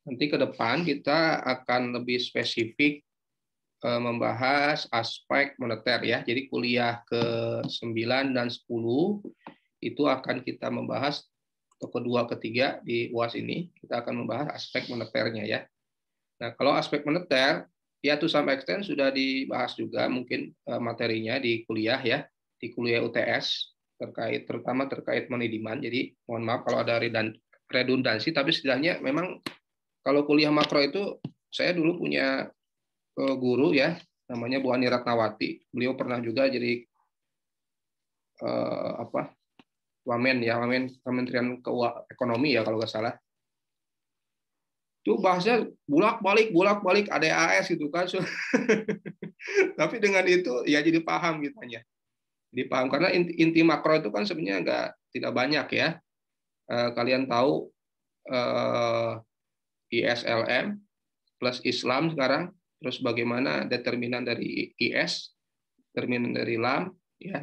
Nanti ke depan kita akan lebih spesifik membahas aspek moneter ya. Jadi kuliah ke-9 dan 10 itu akan kita membahas, atau kedua, ketiga di UAS ini kita akan membahas aspek moneternya ya. Nah, kalau aspek moneter ya to some extent sudah dibahas juga mungkin materinya di kuliah ya, di kuliah UTS terutama terkait money demand. Jadi mohon maaf kalau ada redundansi, tapi setidaknya memang kalau kuliah makro itu saya dulu punya guru ya, namanya Bu Ani Ratnawati. Beliau pernah juga jadi Wamen ya, Wamen Kementerian Ekonomi ya kalau nggak salah. Itu bahasnya bolak-balik ADAS gitu kan. Tapi dengan itu ya jadi paham kitanya. Jadi paham karena inti makro itu kan sebenarnya tidak banyak ya. Kalian tahu ISLM plus Islam sekarang, terus bagaimana determinan dari IS, determinan dari LAM, ya,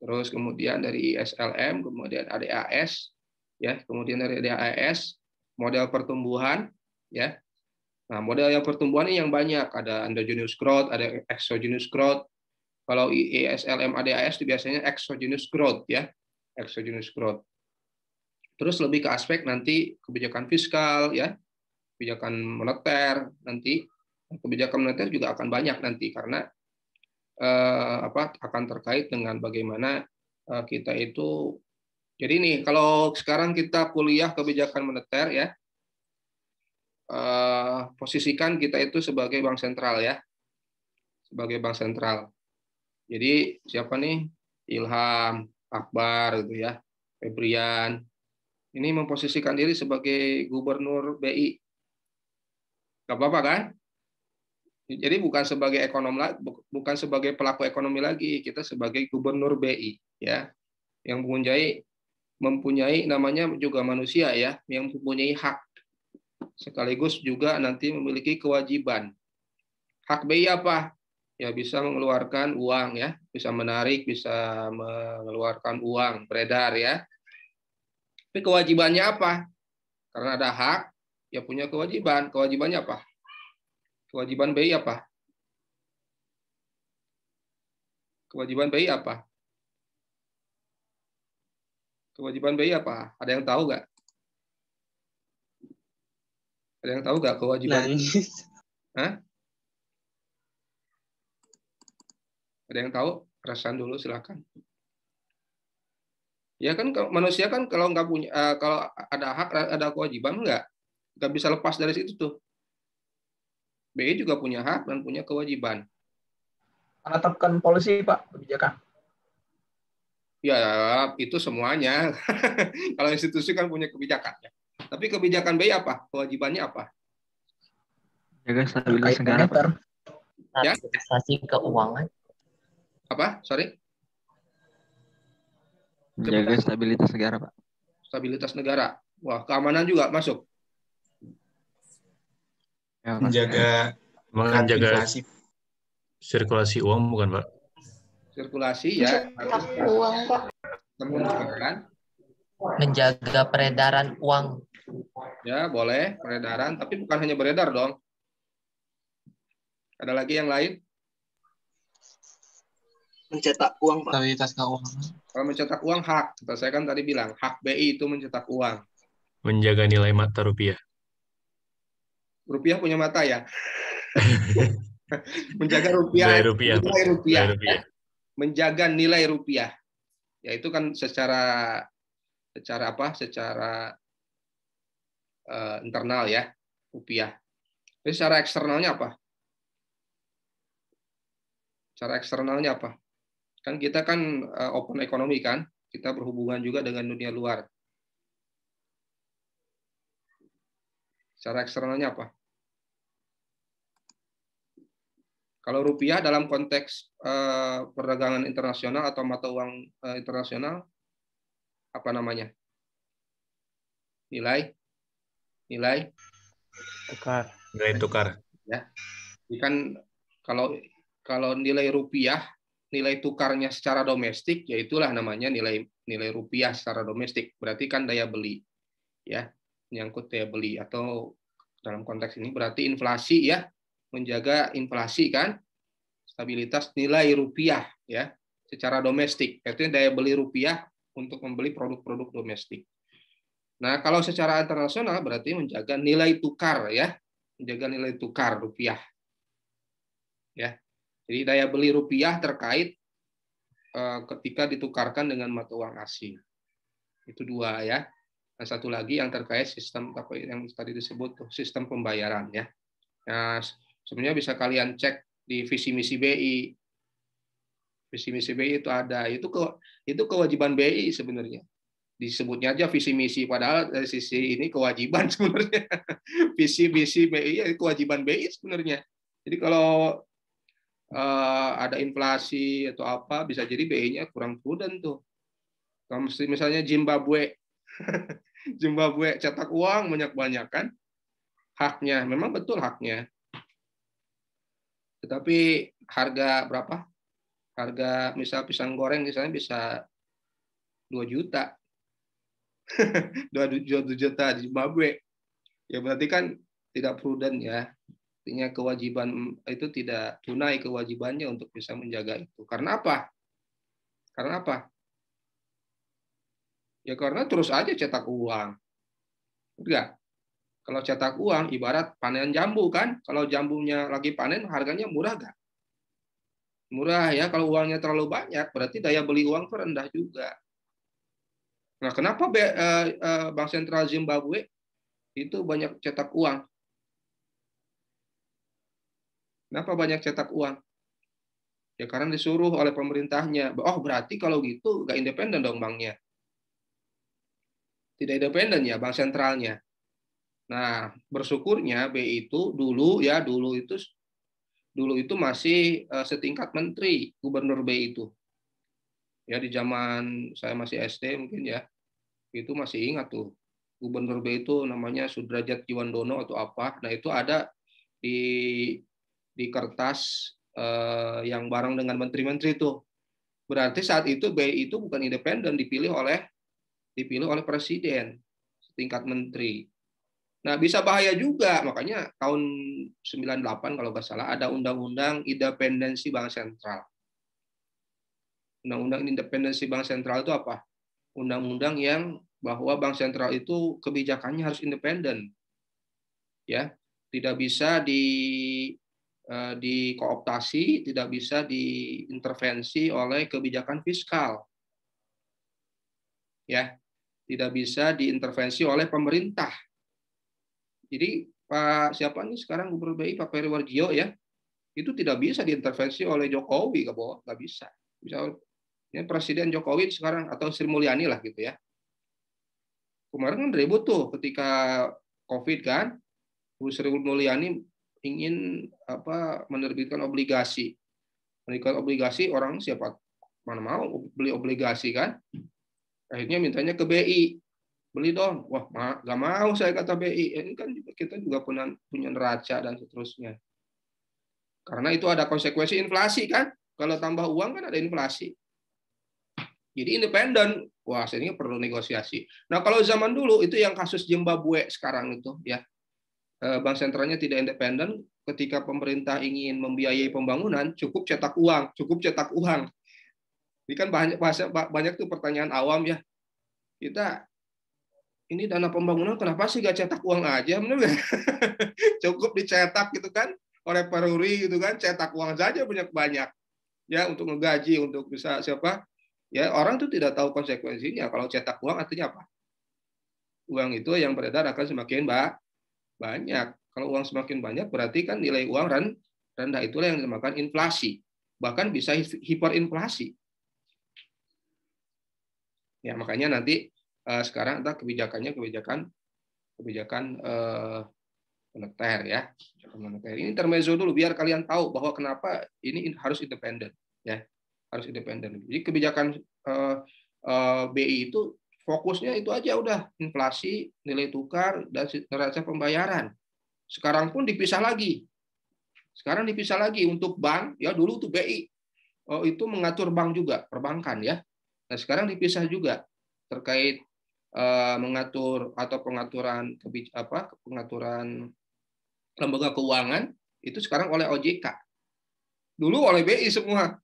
terus kemudian dari ISLM, kemudian ADAS, ya, kemudian dari ADAS model pertumbuhan, ya. Nah, model yang pertumbuhan ini yang banyak, ada endogenous growth, ada exogenous growth. Kalau ISLM ADAS itu biasanya exogenous growth, ya, exogenous growth. Terus lebih ke aspek nanti kebijakan fiskal, ya, kebijakan moneter nanti. Kebijakan moneter juga akan banyak nanti karena akan terkait dengan bagaimana kita itu. Jadi nih kalau sekarang kita kuliah kebijakan moneter ya, posisikan kita itu sebagai bank sentral ya, sebagai bank sentral. Jadi siapa nih? Ilham, Akbar gitu ya, Febrian. Ini memposisikan diri sebagai gubernur BI. Gak apa-apa kan? Jadi bukan sebagai ekonom lagi, bukan sebagai pelaku ekonomi lagi, kita sebagai gubernur BI ya, yang mempunyai namanya juga manusia ya, yang mempunyai hak sekaligus juga nanti memiliki kewajiban. Hak BI apa? Ya bisa mengeluarkan uang ya, bisa menarik, bisa mengeluarkan uang beredar ya. Tapi kewajibannya apa? Karena ada hak, ya punya kewajiban. Kewajibannya apa? Kewajiban BI apa? Kewajiban BI apa? Kewajiban BI apa? Ada yang tahu nggak? Ada yang tahu nggak kewajiban? Hah? Ada yang tahu? Perasaan dulu silakan. Ya kan manusia kan kalau nggak punya, kalau ada hak ada kewajiban nggak bisa lepas dari situ tuh. BI juga punya hak dan punya kewajiban. Menetapkan polisi Pak kebijakan. Ya itu semuanya. Kalau institusi kan punya kebijakannya. Tapi kebijakan BI apa? Kewajibannya apa? Jaga stabilitas negara Pak. Ya? Stabilisasi keuangan. Apa? Sorry? Jaga stabilitas negara Pak. Stabilitas negara. Wah, keamanan juga masuk. Ya, menjaga inflasi. Sirkulasi uang bukan Pak? Sirkulasi ya. Uang Pak. Kan? Menjaga peredaran uang. Ya, boleh peredaran, tapi bukan hanya beredar dong. Ada lagi yang lain? Mencetak uang, Pak. Stabilitas keuangan. Kalau mencetak uang hak, saya kan tadi bilang hak BI itu mencetak uang. Menjaga nilai mata rupiah. Rupiah punya mata ya. Menjaga rupiah, nilai rupiah. Ya. Menjaga nilai rupiah. Ya itu kan secara internal ya, rupiah. Tapi secara eksternalnya apa? Secara eksternalnya apa? Kan kita kan open ekonomi kan, kita berhubungan juga dengan dunia luar. Secara eksternalnya apa? Kalau rupiah dalam konteks perdagangan internasional atau mata uang internasional, apa namanya? Nilai tukar. Nilai tukar. Ya. Jadi kan kalau nilai rupiah, nilai tukarnya secara domestik, ya itulah namanya nilai rupiah secara domestik. Berarti kan daya beli, ya, menyangkut daya beli atau Dalam konteks ini berarti inflasi ya, menjaga inflasi kan, stabilitas nilai rupiah ya secara domestik. Itu daya beli rupiah untuk membeli produk-produk domestik. Nah, kalau secara internasional berarti menjaga nilai tukar ya, menjaga nilai tukar rupiah. Ya. Jadi daya beli rupiah terkait ketika ditukarkan dengan mata uang asing. Itu dua ya. Dan satu lagi yang terkait sistem apa yang tadi disebut tuh, sistem pembayaran ya. Nah, sebenarnya bisa kalian cek di visi misi BI. Visi misi BI itu ada, itu kewajiban BI sebenarnya. Disebutnya aja visi misi, padahal dari sisi ini kewajiban sebenarnya. Visi misi BI ya kewajiban BI sebenarnya. Jadi kalau ada inflasi atau apa, bisa jadi BI-nya kurang prudent tuh. Kalau misalnya Zimbabwe, Zimbabwe cetak uang banyak-banyak kan, haknya, memang betul haknya. Tetapi harga berapa? Harga misal pisang goreng misalnya bisa 2 juta. 2 juta di Zimbabwe. Ya berarti kan tidak prudent ya. Artinya kewajiban itu tidak tunai kewajibannya untuk bisa menjaga itu. Karena apa? Karena apa? Ya karena terus aja cetak uang. Enggak. Kalau cetak uang ibarat panen jambu kan. Kalau jambunya lagi panen harganya murah enggak? Murah ya. Kalau uangnya terlalu banyak berarti daya beli uang itu rendah juga. Nah, kenapa Bank Sentral Zimbabwe itu banyak cetak uang? Kenapa banyak cetak uang? Ya karena disuruh oleh pemerintahnya. Oh berarti kalau gitu nggak independen dong banknya. Tidak independen ya bank sentralnya. Nah, bersyukurnya BI itu dulu itu masih setingkat menteri, gubernur BI itu. Ya di zaman saya masih SD mungkin ya. Itu masih ingat tuh. Gubernur BI itu namanya Sudrajat Jiwandono atau apa. Nah, itu ada di kertas yang bareng dengan menteri-menteri itu. Berarti saat itu BI itu bukan independen, dipilih oleh presiden setingkat menteri. Nah, bisa bahaya juga. Makanya tahun 98 kalau nggak salah ada undang-undang independensi bank sentral. Undang-undang independensi bank sentral itu apa? Undang-undang yang bahwa bank sentral itu kebijakannya harus independen. Ya, tidak bisa dikooptasi, tidak bisa diintervensi oleh kebijakan fiskal. Ya, tidak bisa diintervensi oleh pemerintah. Jadi Pak siapa nih sekarang Gubernur BI Pak Periwarjio ya, itu tidak bisa diintervensi oleh Jokowi, nggak bisa. Misal ini Presiden Jokowi sekarang atau Sri Mulyani lah gitu ya. Kemarin kan ribut tuh ketika COVID kan, Bu Sri Mulyani ingin menerbitkan obligasi. Menerbitkan obligasi orang siapa mana mau beli obligasi kan? Akhirnya mintanya ke BI. Beli dong. Wah, nggak mau saya kata BI. Ini kan kita juga punya neraca dan seterusnya. Karena itu ada konsekuensi inflasi kan? Kalau tambah uang kan ada inflasi. Jadi independen. Wah, ini perlu negosiasi. Nah, kalau zaman dulu itu yang kasus Zimbabwe sekarang itu ya. Bank sentralnya tidak independen, ketika pemerintah ingin membiayai pembangunan, cukup cetak uang. Ini kan banyak tuh pertanyaan awam ya. Kita ini dana pembangunan kenapa sih gak cetak uang aja? Benar nggak? Cukup dicetak gitu kan, oleh Peruri gitu kan, cetak uang saja banyak-banyak ya untuk ngegaji, untuk bisa siapa? Ya orang tuh tidak tahu konsekuensinya. Kalau cetak uang artinya apa? Uang itu yang beredar akan semakin banyak. Kalau uang semakin banyak berarti kan nilai uang rendah, itulah yang dinamakan inflasi. Bahkan bisa hiperinflasi. Ya makanya nanti sekarang ada kebijakan moneter ya. Ini intermezzo dulu biar kalian tahu bahwa kenapa ini harus independen ya. Harus independen. Jadi kebijakan BI itu fokusnya itu aja udah inflasi, nilai tukar dan neraca pembayaran. Sekarang pun dipisah lagi. Sekarang dipisah lagi untuk bank ya, dulu tuh BI itu mengatur bank juga, perbankan ya. Nah, sekarang dipisah juga terkait mengatur atau pengaturan lembaga keuangan itu sekarang oleh OJK. Dulu oleh BI semua.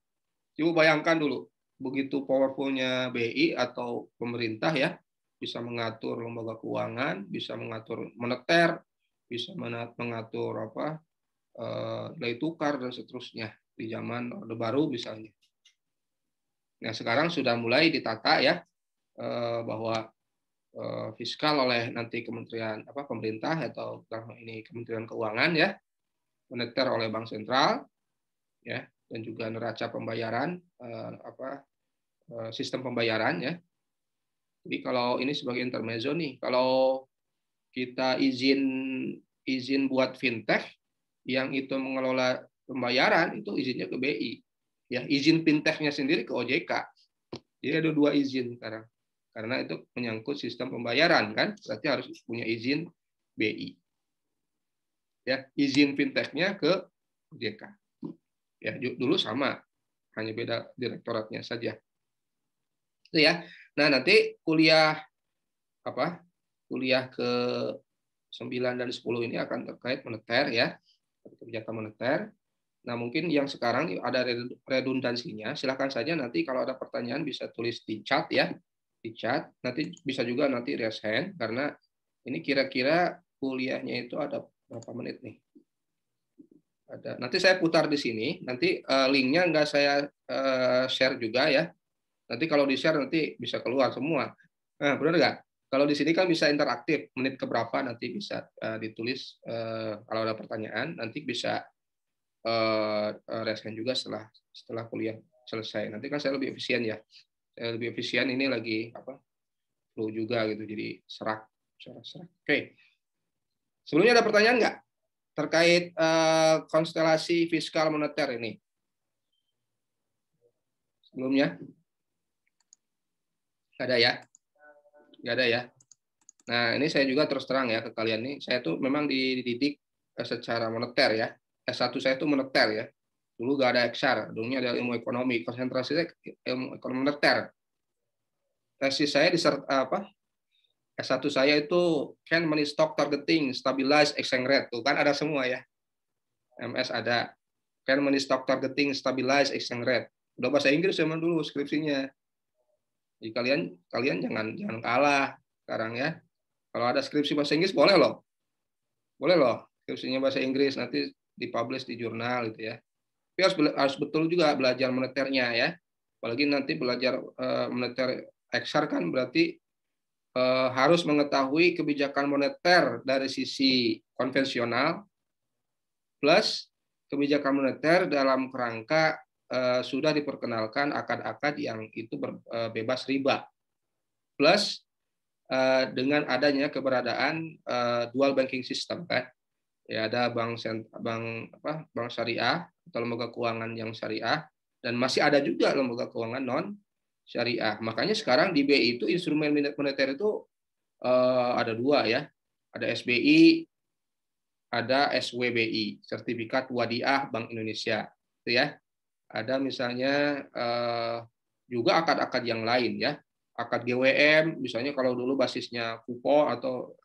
Coba bayangkan dulu, begitu powerfulnya BI atau pemerintah ya, bisa mengatur lembaga keuangan, bisa mengatur moneter, bisa mengatur nilai tukar dan seterusnya di zaman Orde Baru misalnya. Nah, sekarang sudah mulai ditata ya bahwa fiskal oleh nanti kementerian pemerintah atau ini Kementerian Keuangan ya, moneter oleh Bank Sentral ya, dan juga neraca pembayaran sistem pembayaran ya. Jadi kalau ini sebagai intermezzo nih, kalau kita izin buat fintech yang itu mengelola pembayaran itu izinnya ke BI ya, izin fintechnya sendiri ke OJK. Jadi ada 2 izin sekarang karena itu menyangkut sistem pembayaran kan, berarti harus punya izin BI ya, izin fintechnya ke OJK ya. Dulu sama, hanya beda direktoratnya saja itu ya. Nah, nanti kuliah ke 9 dan 10 ini akan terkait moneter ya, kebijakan moneter. Nah, mungkin yang sekarang ada redundansinya, silakan saja nanti kalau ada pertanyaan bisa tulis di chat ya, di chat. Nanti bisa juga nanti raise hand karena ini kira-kira kuliahnya itu ada berapa menit nih? Nanti saya putar di sini, nanti linknya nggak saya share juga ya. Nanti kalau di-share nanti bisa keluar semua. Nah, benar nggak? Kalau di sini kan bisa interaktif, menit keberapa nanti bisa ditulis. Kalau ada pertanyaan, nanti bisa raise hand juga setelah kuliah selesai. Nanti kan saya lebih efisien ya. Saya lebih efisien, ini lagi flow juga gitu, jadi serak. Oke. Sebelumnya ada pertanyaan nggak terkait konstelasi fiskal moneter ini? Sebelumnya? Nggak ada ya? Nggak ada ya? Nah, ini saya juga terus terang ya ke kalian nih. Saya tuh memang dididik secara moneter ya. S1 saya itu moneter ya. Dulu nggak ada XR, dulunya ada ilmu ekonomi. Konsentrasinya ilmu ekonomi moneter. Tesis saya S1 saya itu Can Money Stock Targeting Stabilize Exchange Rate. Tuh kan ada semua ya. MS ada. Can Money Stock Targeting Stabilize Exchange Rate. Udah bahasa Inggris zaman dulu skripsinya. Jadi kalian jangan kalah sekarang ya. Kalau ada skripsi bahasa Inggris boleh loh. Boleh loh skripsinya bahasa Inggris, nanti dipublish di jurnal gitu ya. Tapi harus betul juga belajar moneternya ya. Apalagi nanti belajar moneter XR kan berarti harus mengetahui kebijakan moneter dari sisi konvensional plus kebijakan moneter dalam kerangka sudah diperkenalkan akad-akad yang itu bebas riba, plus dengan adanya keberadaan dual banking system kan, ya ada bank syariah atau lembaga keuangan yang syariah, dan masih ada juga lembaga keuangan non syariah. Makanya sekarang di BI itu instrumen moneter itu ada 2 ya, ada SBI, ada SWBI, Sertifikat Wadiah Bank Indonesia, itu ya. Ada misalnya juga akad-akad yang lain ya, akad GWM misalnya kalau dulu basisnya kupo atau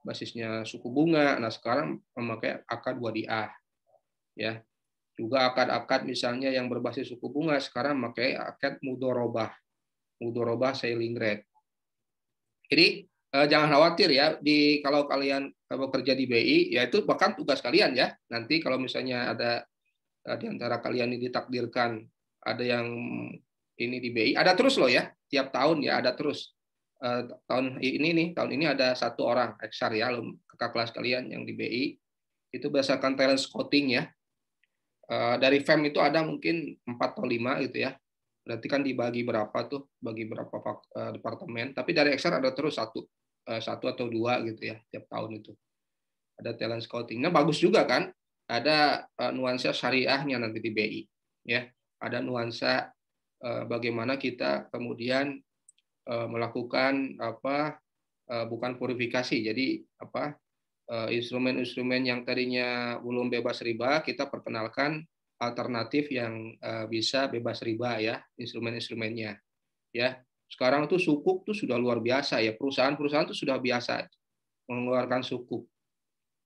basisnya suku bunga, nah sekarang memakai akad wadiah ya. Juga akad-akad misalnya yang berbasis suku bunga sekarang memakai akad mudorobah selling rate. Jadi jangan khawatir ya, kalau kalian bekerja di BI ya itu bahkan tugas kalian ya. Nanti kalau misalnya ada di antara kalian ini ditakdirkan ada yang ini di BI, ada terus loh ya, tiap tahun ya ada terus. Tahun ini ada 1 orang XR ya, kakak kelas kalian yang di BI itu berdasarkan talent scouting ya. Dari FEM itu ada mungkin 4 atau 5 gitu ya. Berarti kan dibagi berapa tuh, bagi berapa departemen. Tapi dari XR ada terus satu atau 2 gitu ya tiap tahun itu. Ada talent scouting. Nah bagus juga kan. Ada nuansa syariahnya nanti di BI ya, ada nuansa bagaimana kita kemudian melakukan bukan purifikasi, jadi instrumen-instrumen yang tadinya belum bebas riba kita perkenalkan alternatif yang bisa bebas riba ya, instrumen-instrumennya ya. Sekarang tuh sukuk tuh sudah luar biasa ya, perusahaan-perusahaan tuh sudah biasa mengeluarkan sukuk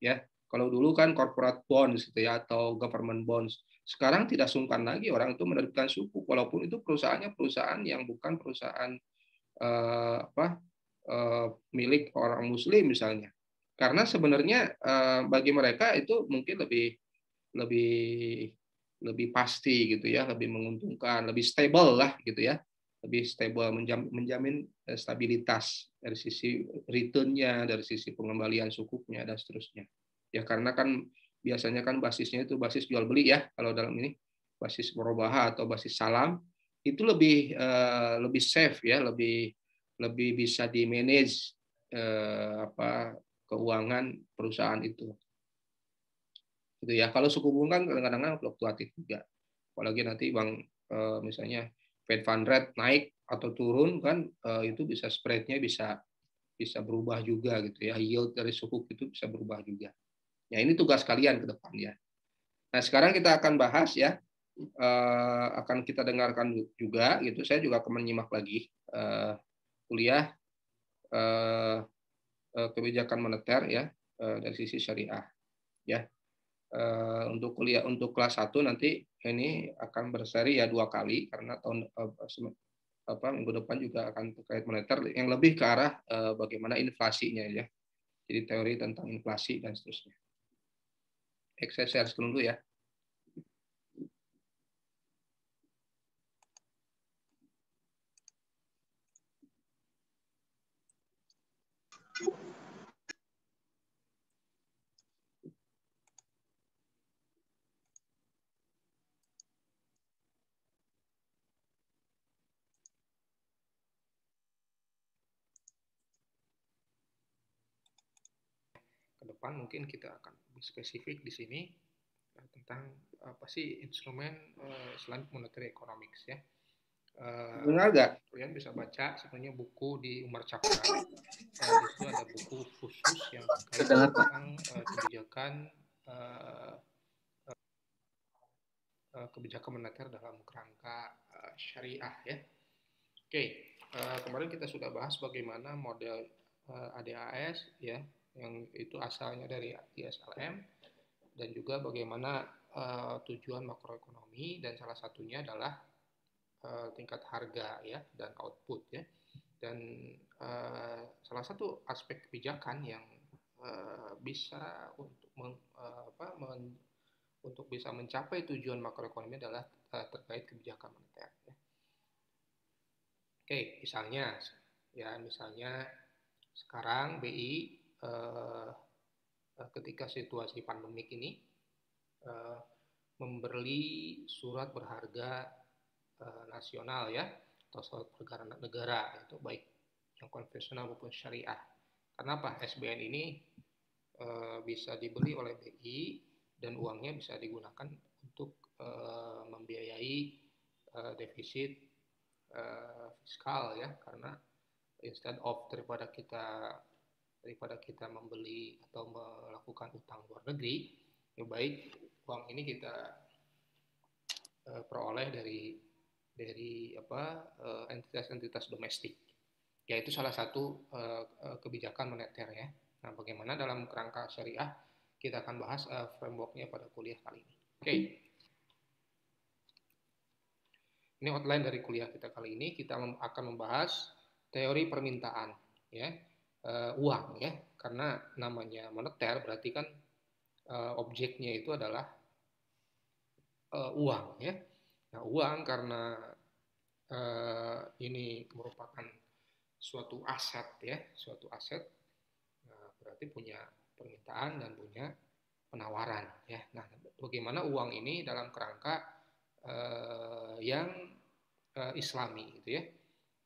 ya. Kalau dulu kan corporate bonds gitu ya atau government bonds. Sekarang tidak sungkan lagi orang itu menerbitkan sukuk walaupun itu perusahaannya perusahaan yang bukan perusahaan milik orang muslim misalnya. Karena sebenarnya bagi mereka itu mungkin lebih lebih pasti gitu ya, lebih menguntungkan, lebih stable lah gitu ya. Lebih stable, menjamin stabilitas dari sisi return-nya, dari sisi pengembalian sukuknya dan seterusnya. Ya karena kan biasanya kan basisnya itu basis jual beli ya, kalau dalam ini basis murabahah atau basis salam itu lebih safe ya, lebih bisa di manage keuangan perusahaan itu. Gitu ya. Kalau suku bunga kan kadang-kadang fluktuatif juga. Apalagi nanti misalnya Fed fund rate naik atau turun kan itu bisa spread-nya bisa berubah juga gitu ya. Yield dari sukuk itu bisa berubah juga. Ya ini tugas kalian ke depan ya. Nah, sekarang kita akan bahas ya, akan kita dengarkan juga gitu. Saya juga akan menyimak lagi kuliah kebijakan moneter ya dari sisi syariah ya. Untuk kuliah untuk kelas 1 nanti ini akan berseri ya 2 kali karena minggu depan juga akan terkait moneter yang lebih ke arah bagaimana inflasinya ya. Jadi teori tentang inflasi dan seterusnya. Saya share dulu ya. Ke depan mungkin kita akan lebih spesifik di sini tentang apa sih instrumen Islamic Monetary Economics ya. Dengar nggak? Kalian bisa baca sebenarnya buku di Umar Cakra. Di situ ada buku khusus yang terkait tentang kebijakan moneter dalam kerangka syariah ya. Oke, kemarin kita sudah bahas bagaimana model ADAS ya, yang itu asalnya dari ISLM, dan juga bagaimana tujuan makroekonomi, dan salah satunya adalah tingkat harga ya dan output ya. Dan salah satu aspek kebijakan yang bisa untuk bisa mencapai tujuan makroekonomi adalah terkait kebijakan moneter ya. Oke, misalnya sekarang BI ketika situasi pandemik ini memberi surat berharga nasional ya, atau surat berharga negara, itu baik yang konvensional maupun syariah. Kenapa? SBN ini bisa dibeli oleh BI dan uangnya bisa digunakan untuk membiayai defisit fiskal ya, karena instead of daripada kita membeli atau melakukan utang luar negeri, ya baik uang ini kita peroleh dari entitas-entitas domestik. Yaitu salah satu kebijakan moneter ya. Nah, bagaimana dalam kerangka syariah kita akan bahas frameworknya pada kuliah kali ini. Oke. Ini outline dari kuliah kita kali ini. Kita akan membahas teori permintaan ya, uang ya, karena namanya moneter berarti kan objeknya itu adalah uang ya. Nah, uang karena ini merupakan suatu aset ya, berarti punya permintaan dan punya penawaran ya. Nah, bagaimana uang ini dalam kerangka yang Islami gitu ya.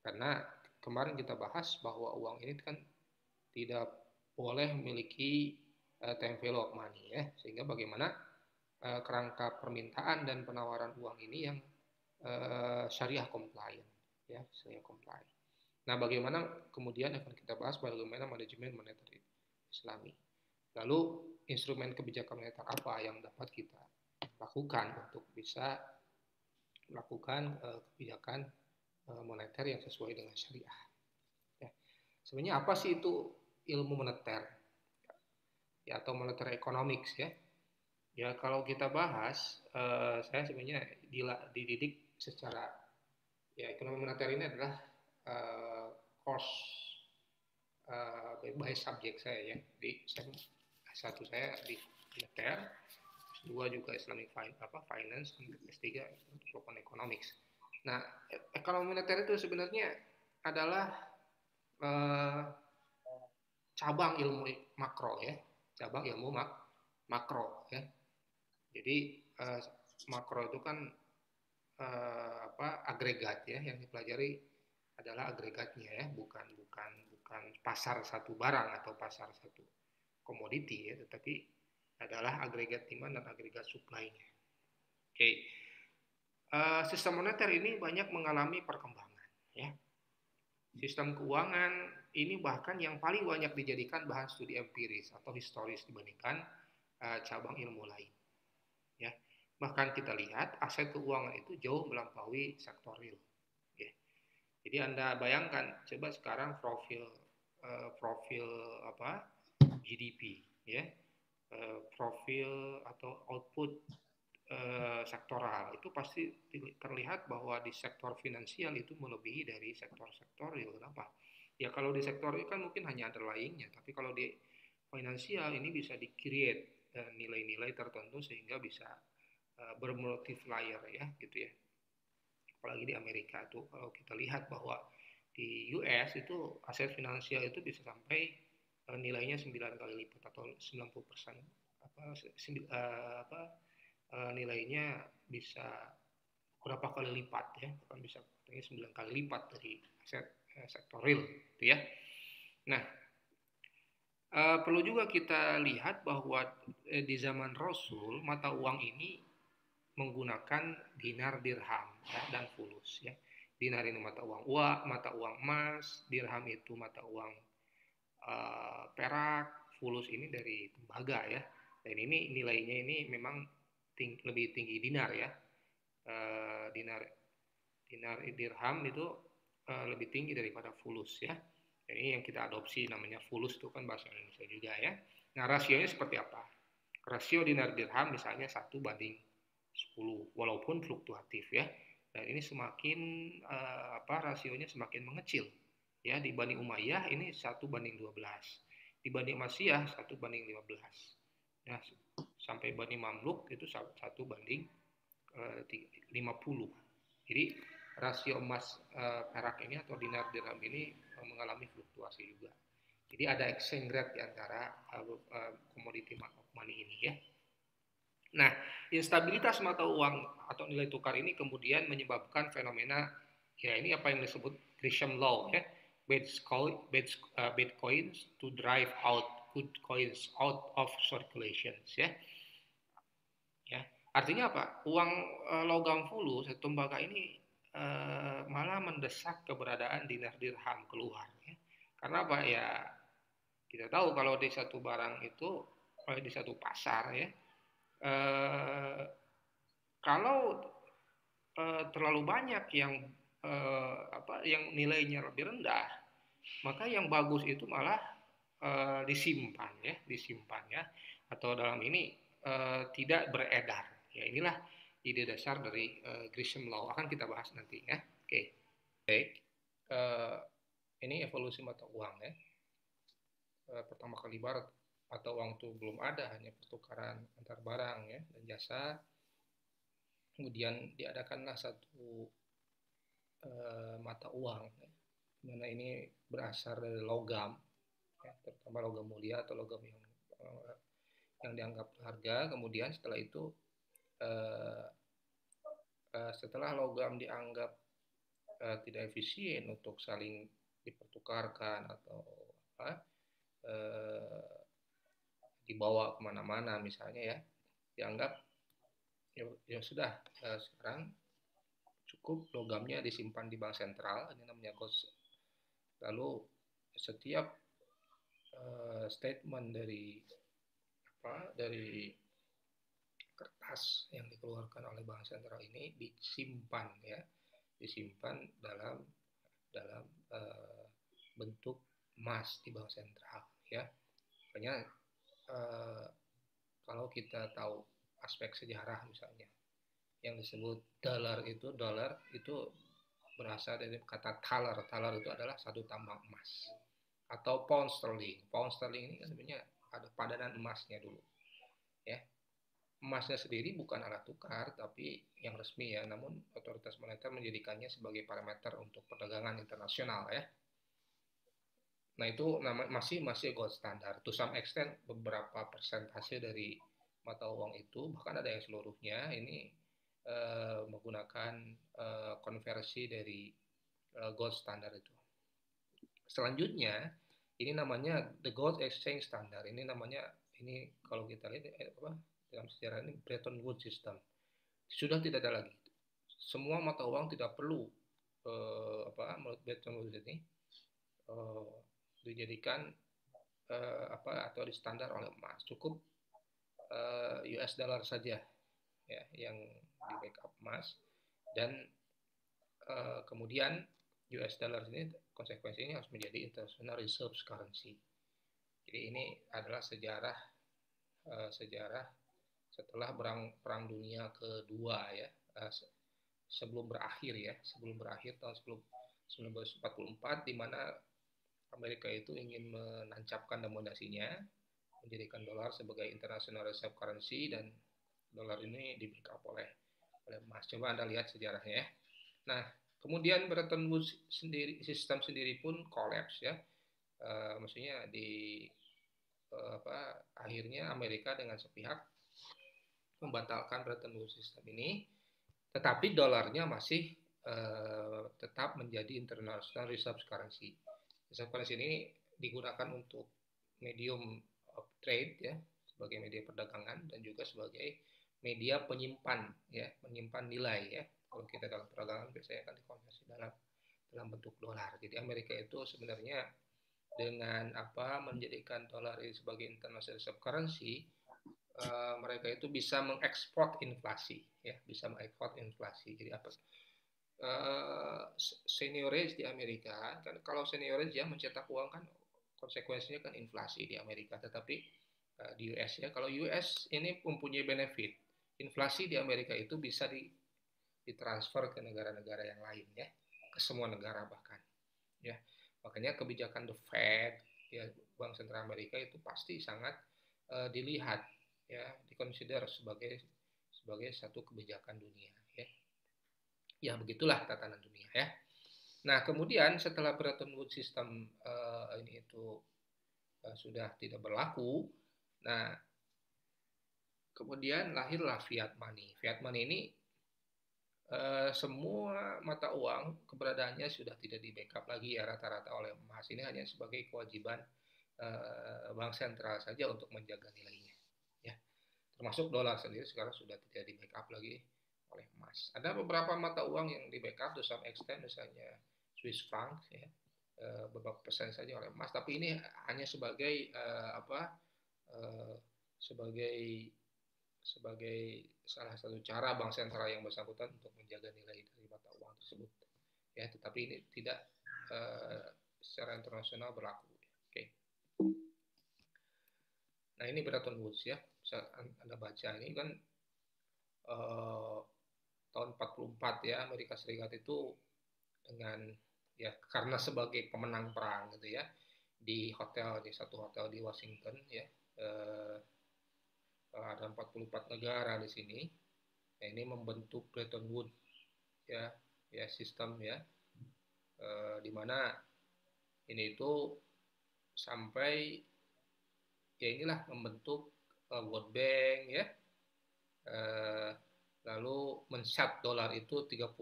Karena kemarin kita bahas bahwa uang ini kan tidak boleh memiliki envelope money ya, sehingga bagaimana kerangka permintaan dan penawaran uang ini yang syariah compliant ya, syariah compliant. Nah, bagaimana kemudian akan kita bahas bagaimana manajemen moneter Islami. Lalu instrumen kebijakan moneter apa yang dapat kita lakukan untuk bisa melakukan kebijakan moneter yang sesuai dengan syariah. Ya. Sebenarnya apa sih itu ilmu moneter? ya, atau monetary economics ya. Ya kalau kita bahas, saya sebenarnya dididik secara, ya ekonomi moneter ini adalah course by subjek saya ya. Jadi S1 saya di moneter, S2 juga Islamic Finance, S3 Global Economics. Nah, ekonomi moneter itu sebenarnya adalah cabang ilmu makro ya, cabang ilmu makro ya. Jadi makro itu kan agregat ya, yang dipelajari adalah agregatnya ya, bukan pasar satu barang atau pasar satu komoditi ya, tetapi adalah agregat demand dan agregat supply-nya. Oke. Sistem moneter ini banyak mengalami perkembangan ya. Sistem keuangan ini bahkan yang paling banyak dijadikan bahan studi empiris atau historis dibandingkan cabang ilmu lain ya. Bahkan kita lihat aset keuangan itu jauh melampaui sektor real ya. Jadi Anda bayangkan coba sekarang profil GDP ya, profil atau output sektoral itu pasti terlihat bahwa di sektor finansial itu melebihi dari sektor-sektor real. Kenapa? Ya kalau di sektor real kan mungkin hanya underlying-nya, tapi kalau di finansial ini bisa di-create nilai-nilai tertentu sehingga bisa bermultiplier ya gitu ya. Apalagi di Amerika tuh kalau kita lihat bahwa di US itu aset finansial itu bisa sampai nilainya 9 kali lipat atau 90% nilainya bisa berapa kali lipat ya, bahkan bisa 9 kali lipat dari aset sektor real gitu ya. Nah, perlu juga kita lihat bahwa di zaman Rasul mata uang ini menggunakan dinar, dirham ya, dan fulus ya. Dinar ini mata uang emas, dirham itu mata uang perak, fulus ini dari tembaga ya. Dan ini nilainya ini memang lebih tinggi dinar ya. Dinar dirham itu lebih tinggi daripada fulus ya. Ini yang kita adopsi namanya fulus, itu kan bahasa Indonesia juga ya. Nah, rasionya seperti apa? Rasio dinar dirham misalnya 1:10, walaupun fluktuatif ya. Dan ini semakin rasionya semakin mengecil ya. Dibanding Umayyah ini 1:12, dibanding Abbasiyah 1:15 ya, sampai Bani Mamluk itu 1:50. Jadi rasio emas perak ini atau dinar dirham ini mengalami fluktuasi juga. Jadi ada exchange rate di antara komoditi money ini ya. Nah, instabilitas mata uang atau nilai tukar ini kemudian menyebabkan fenomena ya ini apa yang disebut Grisham Law ya. Bad coins to drive out good coins out of circulations ya. Ya, artinya apa? Uang logam fulus atau tembaga ini malah mendesak keberadaan dinar dirham keluar ya. Karena apa ya? Kita tahu kalau di satu barang itu, di satu pasar ya, kalau terlalu banyak yang nilainya lebih rendah, maka yang bagus itu malah disimpan ya, atau dalam ini tidak beredar. Ya inilah ide dasar dari Grisham Law, akan kita bahas nanti ya. Oke. Baik. Ini evolusi mata uang ya. Pertama kali barat atau uang itu belum ada, hanya pertukaran antar barang ya dan jasa. Kemudian diadakanlah satu mata uang ya, mana ini berasal dari logam ya, terutama logam mulia atau logam yang dianggap berharga. Kemudian setelah itu setelah logam dianggap tidak efisien untuk saling dipertukarkan atau dibawa kemana-mana misalnya ya, dianggap ya sudah sekarang cukup logamnya disimpan di bank sentral, ini namanya gold. Lalu setiap statement dari kertas yang dikeluarkan oleh bank sentral ini disimpan dalam bentuk emas di bank sentral ya. Makanya kalau kita tahu aspek sejarah misalnya, yang disebut dollar itu berasal dari kata thaler. Thaler itu adalah satu tambang emas. Atau pound sterling. Pound sterling ini kan sebenarnya ada padanan emasnya dulu. Ya. Emasnya sendiri bukan alat tukar, tapi yang resmi ya. Namun otoritas moneter menjadikannya sebagai parameter untuk perdagangan internasional ya. Nah itu masih gold standard. To some extent beberapa persentase dari mata uang itu, bahkan ada yang seluruhnya ini menggunakan konversi dari gold standard itu. Selanjutnya ini namanya the gold exchange standard. Ini namanya kalau kita lihat dalam sejarah ini Bretton Woods system. Sudah tidak ada lagi. Semua mata uang tidak perlu menurut Bretton Woods ini dijadikan atau distandar oleh emas. Cukup US dollar saja ya yang di backup emas, dan kemudian US dollar ini konsekuensinya harus menjadi international reserve currency. Jadi ini adalah sejarah setelah perang dunia kedua ya, sebelum berakhir tahun 1944, di mana Amerika itu ingin menancapkan dominasinya, menjadikan dolar sebagai international reserve currency, dan dolar ini di backup oleh emas. Coba Anda lihat sejarahnya ya. Nah, kemudian Bretton Woods sistem sendiri pun collapse ya. Maksudnya akhirnya Amerika dengan sepihak membatalkan Bretton Woods system ini, tetapi dolarnya masih tetap menjadi international reserve currency. Reserve currency ini digunakan untuk medium of trade ya, sebagai media perdagangan, dan juga sebagai media penyimpan nilai ya. Kalau kita dalam perdagangan biasanya akan dikonversi dalam bentuk dolar. Jadi Amerika itu sebenarnya dengan menjadikan dolar ini sebagai international reserve currency, mereka itu bisa mengekspor inflasi ya, Jadi apa? Seniorage di Amerika kan, kalau seniorage ya mencetak uang kan konsekuensinya kan inflasi di Amerika, tetapi di US ya, kalau US ini mempunyai benefit, inflasi di Amerika itu bisa ditransfer ke negara-negara yang lain ya, ke semua negara bahkan ya. Makanya kebijakan the Fed ya, Bank Sentral Amerika itu pasti sangat dilihat ya, dikonsider sebagai satu kebijakan dunia ya. Ya begitulah tatanan dunia ya. Nah kemudian setelah Bretton Woods system ini itu sudah tidak berlaku, nah kemudian lahirlah fiat money. Fiat money ini semua mata uang keberadaannya sudah tidak di backup lagi ya rata-rata oleh emas. Ini hanya sebagai kewajiban bank sentral saja untuk menjaga nilainya ya. Termasuk dolar sendiri sekarang sudah tidak di backup lagi oleh emas. Ada beberapa mata uang yang di backup to some extent, misalnya Swiss franc ya, beberapa persen saja oleh emas, tapi ini hanya sebagai sebagai salah satu cara bank sentral yang bersangkutan untuk menjaga nilai dari mata uang tersebut ya, tetapi ini tidak secara internasional berlaku. Oke. Nah ini Bretton Woods ya, bisa Anda baca, ini kan tahun 44 ya, Amerika Serikat itu dengan ya karena sebagai pemenang perang gitu ya, di satu hotel di Washington ya, ada 44 negara di sini. Nah, ini membentuk Bretton Woods ya sistem ya, di mana ini itu sampai ya inilah membentuk World Bank ya, lalu men-shut dolar itu 35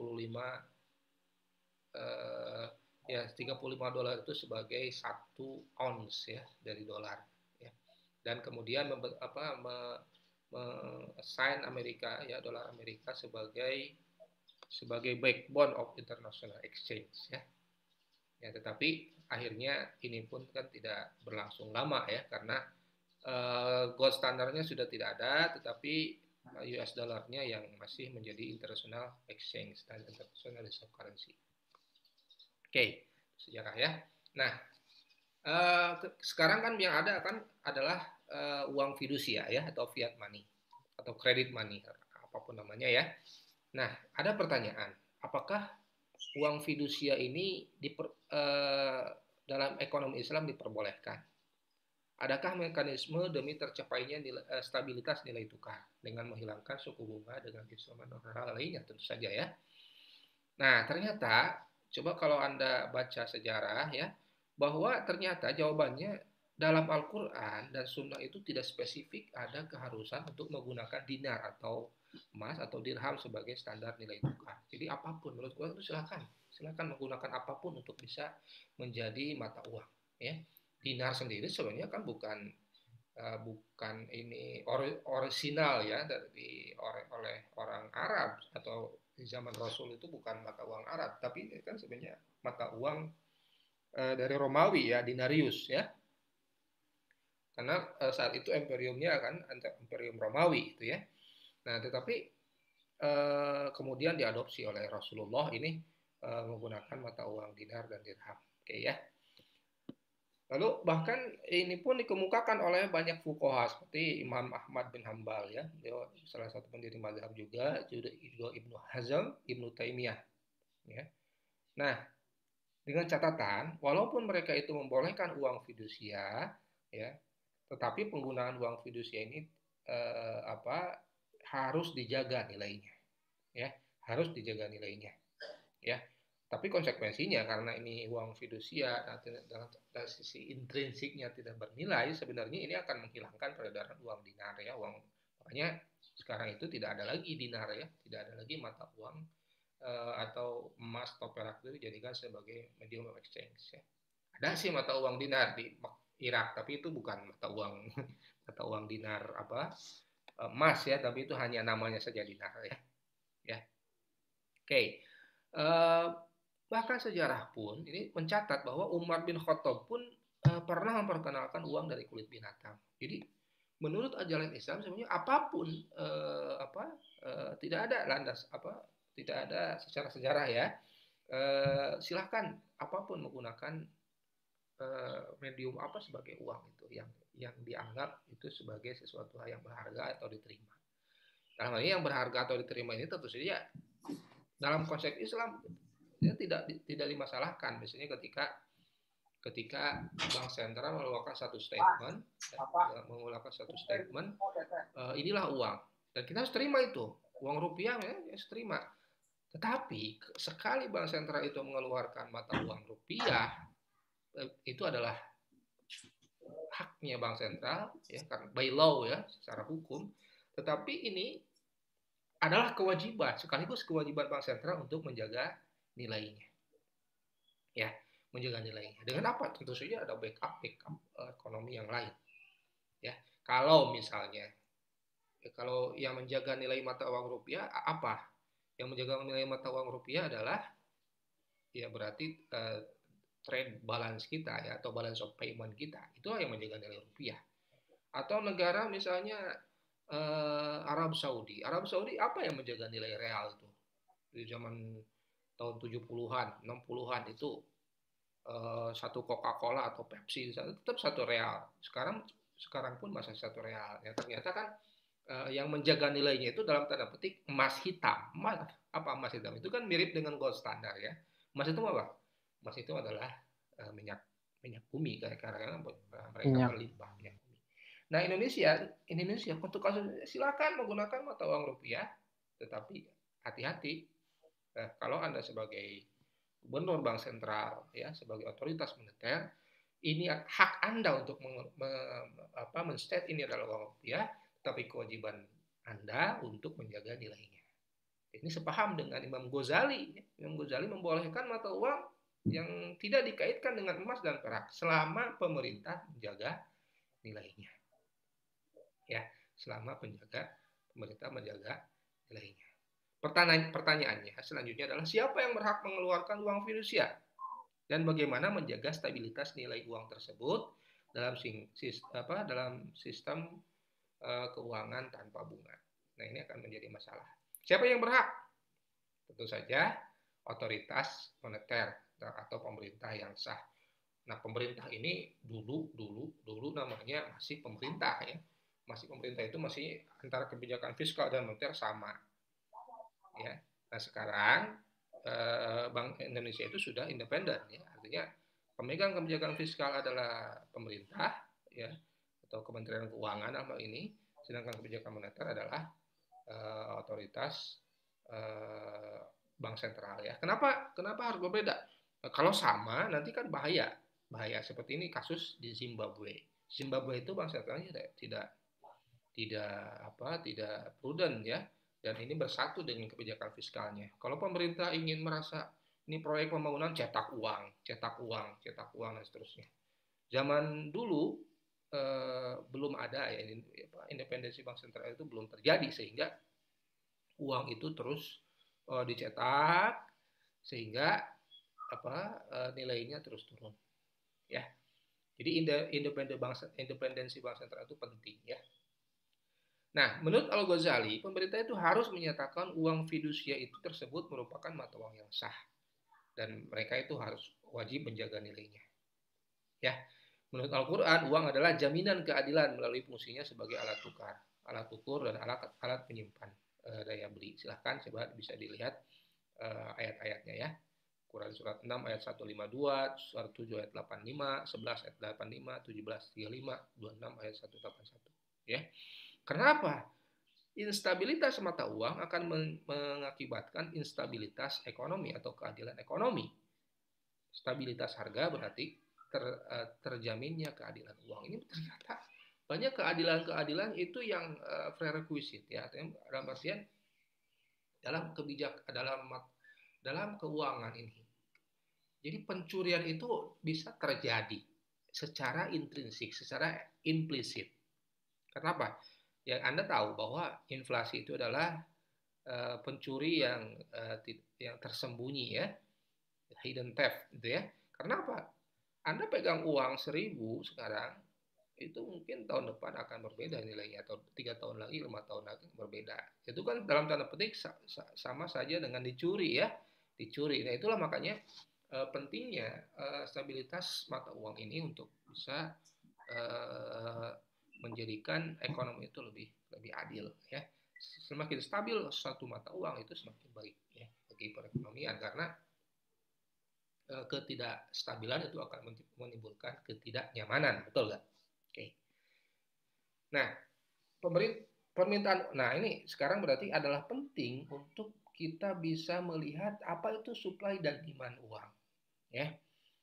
$35 itu sebagai 1 ounce ya dari dolar ya. Dan kemudian assign Amerika ya, dolar Amerika sebagai backbone of international exchange ya. Ya, tetapi akhirnya ini pun kan tidak berlangsung lama ya, karena gold standarnya sudah tidak ada, tetapi US dollarnya yang masih menjadi international exchange dan international reserve currency. Oke, sejarah ya. Nah, sekarang kan yang ada kan adalah uang fidusia ya, atau fiat money atau credit money, apapun namanya ya. Nah, ada pertanyaan, apakah uang fidusia ini dalam ekonomi Islam diperbolehkan? Adakah mekanisme demi tercapainya stabilitas nilai tukar dengan menghilangkan suku bunga dengan instrumen nominal lainnya? Tentu saja ya. Nah, ternyata coba kalau Anda baca sejarah ya, bahwa ternyata jawabannya dalam Al-Quran dan Sunnah itu tidak spesifik ada keharusan untuk menggunakan dinar atau emas atau dirham sebagai standar nilai tukar. Jadi apapun menurut Quran itu silakan menggunakan apapun untuk bisa menjadi mata uang. Ya, dinar sendiri sebenarnya kan bukan ini orisinal ya oleh orang Arab, atau di zaman Rasul itu bukan mata uang Arab, tapi ini kan sebenarnya mata uang dari Romawi ya, dinarius ya. Karena saat itu imperiumnya kan imperium Romawi itu ya. Nah, tetapi kemudian diadopsi oleh Rasulullah ini menggunakan mata uang dinar dan dirham. Oke ya. Lalu bahkan ini pun dikemukakan oleh banyak fuqaha seperti Imam Ahmad bin Hambal ya, dia salah satu pendiri mazhab juga Ibnu Hazm, Ibnu Taimiyah ya. Nah, dengan catatan walaupun mereka itu membolehkan uang fidusia ya, tetapi penggunaan uang fidusia ini harus dijaga nilainya ya, harus dijaga nilainya ya. Tapi konsekuensinya karena ini uang fidusia dalam sisi intrinsiknya tidak bernilai, sebenarnya ini akan menghilangkan peredaran uang dinar ya, makanya sekarang itu tidak ada lagi dinar ya, tidak ada lagi mata uang atau emas atau perak itu dijadikan sebagai medium of exchange ya. Ada sih mata uang dinar di Irak, tapi itu bukan mata uang dinar emas ya, tapi itu hanya namanya saja dinar ya. Oke. Bahkan sejarah pun ini mencatat bahwa Umar bin Khattab pun pernah memperkenalkan uang dari kulit binatang. Jadi menurut ajaran Islam sebenarnya apapun tidak ada landas tidak ada secara sejarah ya, silahkan apapun menggunakan medium apa sebagai uang itu yang dianggap itu sebagai sesuatu hal yang berharga atau diterima. Dalam hal ini yang berharga atau diterima ini tentu saja dalam konsep Islam dia tidak dimasalahkan. Misalnya ketika bank sentral mengeluarkan satu statement, inilah uang dan kita harus terima itu uang rupiah ya, harus terima. Tetapi sekali bank sentral itu mengeluarkan mata uang rupiah, itu adalah haknya bank sentral ya, karena by law ya, secara hukum. Tetapi ini adalah kewajiban sekaligus kewajiban bank sentral untuk menjaga nilainya. Ya, menjaga nilainya. Dengan apa? Tentu saja ada backup ekonomi yang lain. Ya, kalau misalnya kalau yang menjaga nilai mata uang rupiah apa? Yang menjaga nilai mata uang rupiah adalah ya berarti trade balance kita ya, atau balance of payment kita. Itulah yang menjaga nilai rupiah. Atau negara misalnya Arab Saudi. Arab Saudi apa yang menjaga nilai real itu? Di zaman tahun 70-an, 60-an itu satu Coca-Cola atau Pepsi tetap satu real. Sekarang pun masih satu real. Ya, ternyata kan yang menjaga nilainya itu dalam tanda petik emas hitam. Emas hitam? Itu kan mirip dengan gold standar ya. Emas itu apa? Emas itu adalah minyak bumi karena mereka berlimpah minyak bumi. Nah, Indonesia untuk kasus silakan menggunakan mata uang rupiah, tetapi hati-hati kalau Anda sebagai gubernur bank sentral ya, sebagai otoritas moneter, ini hak Anda untuk men-state ini adalah uang rupiah, tapi kewajiban Anda untuk menjaga nilainya. Ini sepaham dengan Imam Ghazali. Imam Ghazali membolehkan mata uang yang tidak dikaitkan dengan emas dan perak selama pemerintah menjaga nilainya. Ya, selama pemerintah menjaga nilainya. Pertanyaannya selanjutnya adalah siapa yang berhak mengeluarkan uang fidusia dan bagaimana menjaga stabilitas nilai uang tersebut dalam sistem keuangan tanpa bunga. Nah, ini akan menjadi masalah. Siapa yang berhak? Tentu saja otoritas moneter atau pemerintah yang sah. Nah, pemerintah ini dulu namanya masih pemerintah ya. Masih pemerintah itu masih antara kebijakan fiskal dan moneter sama. Ya. Nah, sekarang Bank Indonesia itu sudah independen ya. Artinya pemegang kebijakan fiskal adalah pemerintah ya atau Kementerian Keuangan dalam hal ini, sedangkan kebijakan moneter adalah otoritas bank sentral ya. Kenapa harus berbeda? Kalau sama nanti kan bahaya seperti ini kasus di Zimbabwe. Zimbabwe itu bank sentralnya tidak prudent ya, dan ini bersatu dengan kebijakan fiskalnya. Kalau pemerintah ingin merasa ini proyek pembangunan cetak uang dan seterusnya. Zaman dulu belum ada ya independensi bank sentral itu belum terjadi, sehingga uang itu terus dicetak sehingga nilainya terus turun ya. Jadi independensi bank sentral itu penting ya. Nah, menurut Al-Ghazali, pemerintah itu harus menyatakan uang fidusia itu tersebut merupakan mata uang yang sah dan mereka itu harus wajib menjaga nilainya. Ya. Menurut Al-Qur'an, uang adalah jaminan keadilan melalui fungsinya sebagai alat tukar, alat ukur dan alat penyimpan daya beli. Silahkan coba bisa dilihat ayat-ayatnya ya. Quran surat 6 ayat 152, surat 7 ayat 85, 11 ayat 85, 17 35, 26 ayat 181 ya. Kenapa? Instabilitas mata uang akan mengakibatkan instabilitas ekonomi atau keadilan ekonomi. Stabilitas harga berarti terjaminnya keadilan uang. Ini ternyata banyak keadilan itu yang prerequisite ya, dalam artian dalam keuangan ini. Jadi pencurian itu bisa terjadi secara intrinsik, secara implisit. Kenapa? Yang Anda tahu bahwa inflasi itu adalah pencuri yang tersembunyi ya, hidden theft gitu ya. Kenapa? Anda pegang uang 1.000 sekarang, itu mungkin tahun depan akan berbeda nilainya, atau 3 tahun lagi, 5 tahun lagi berbeda. Itu kan dalam tanda petik sama saja dengan dicuri ya, dicuri. Nah itulah makanya pentingnya stabilitas mata uang ini untuk bisa menjadikan ekonomi itu lebih adil ya. Semakin stabil satu mata uang itu semakin baik ya bagi perekonomian, karena ketidakstabilan itu akan menimbulkan ketidaknyamanan, betul nggak? Oke. Nah, permintaan, nah ini sekarang berarti adalah penting untuk kita bisa melihat apa itu supply dan demand uang, ya.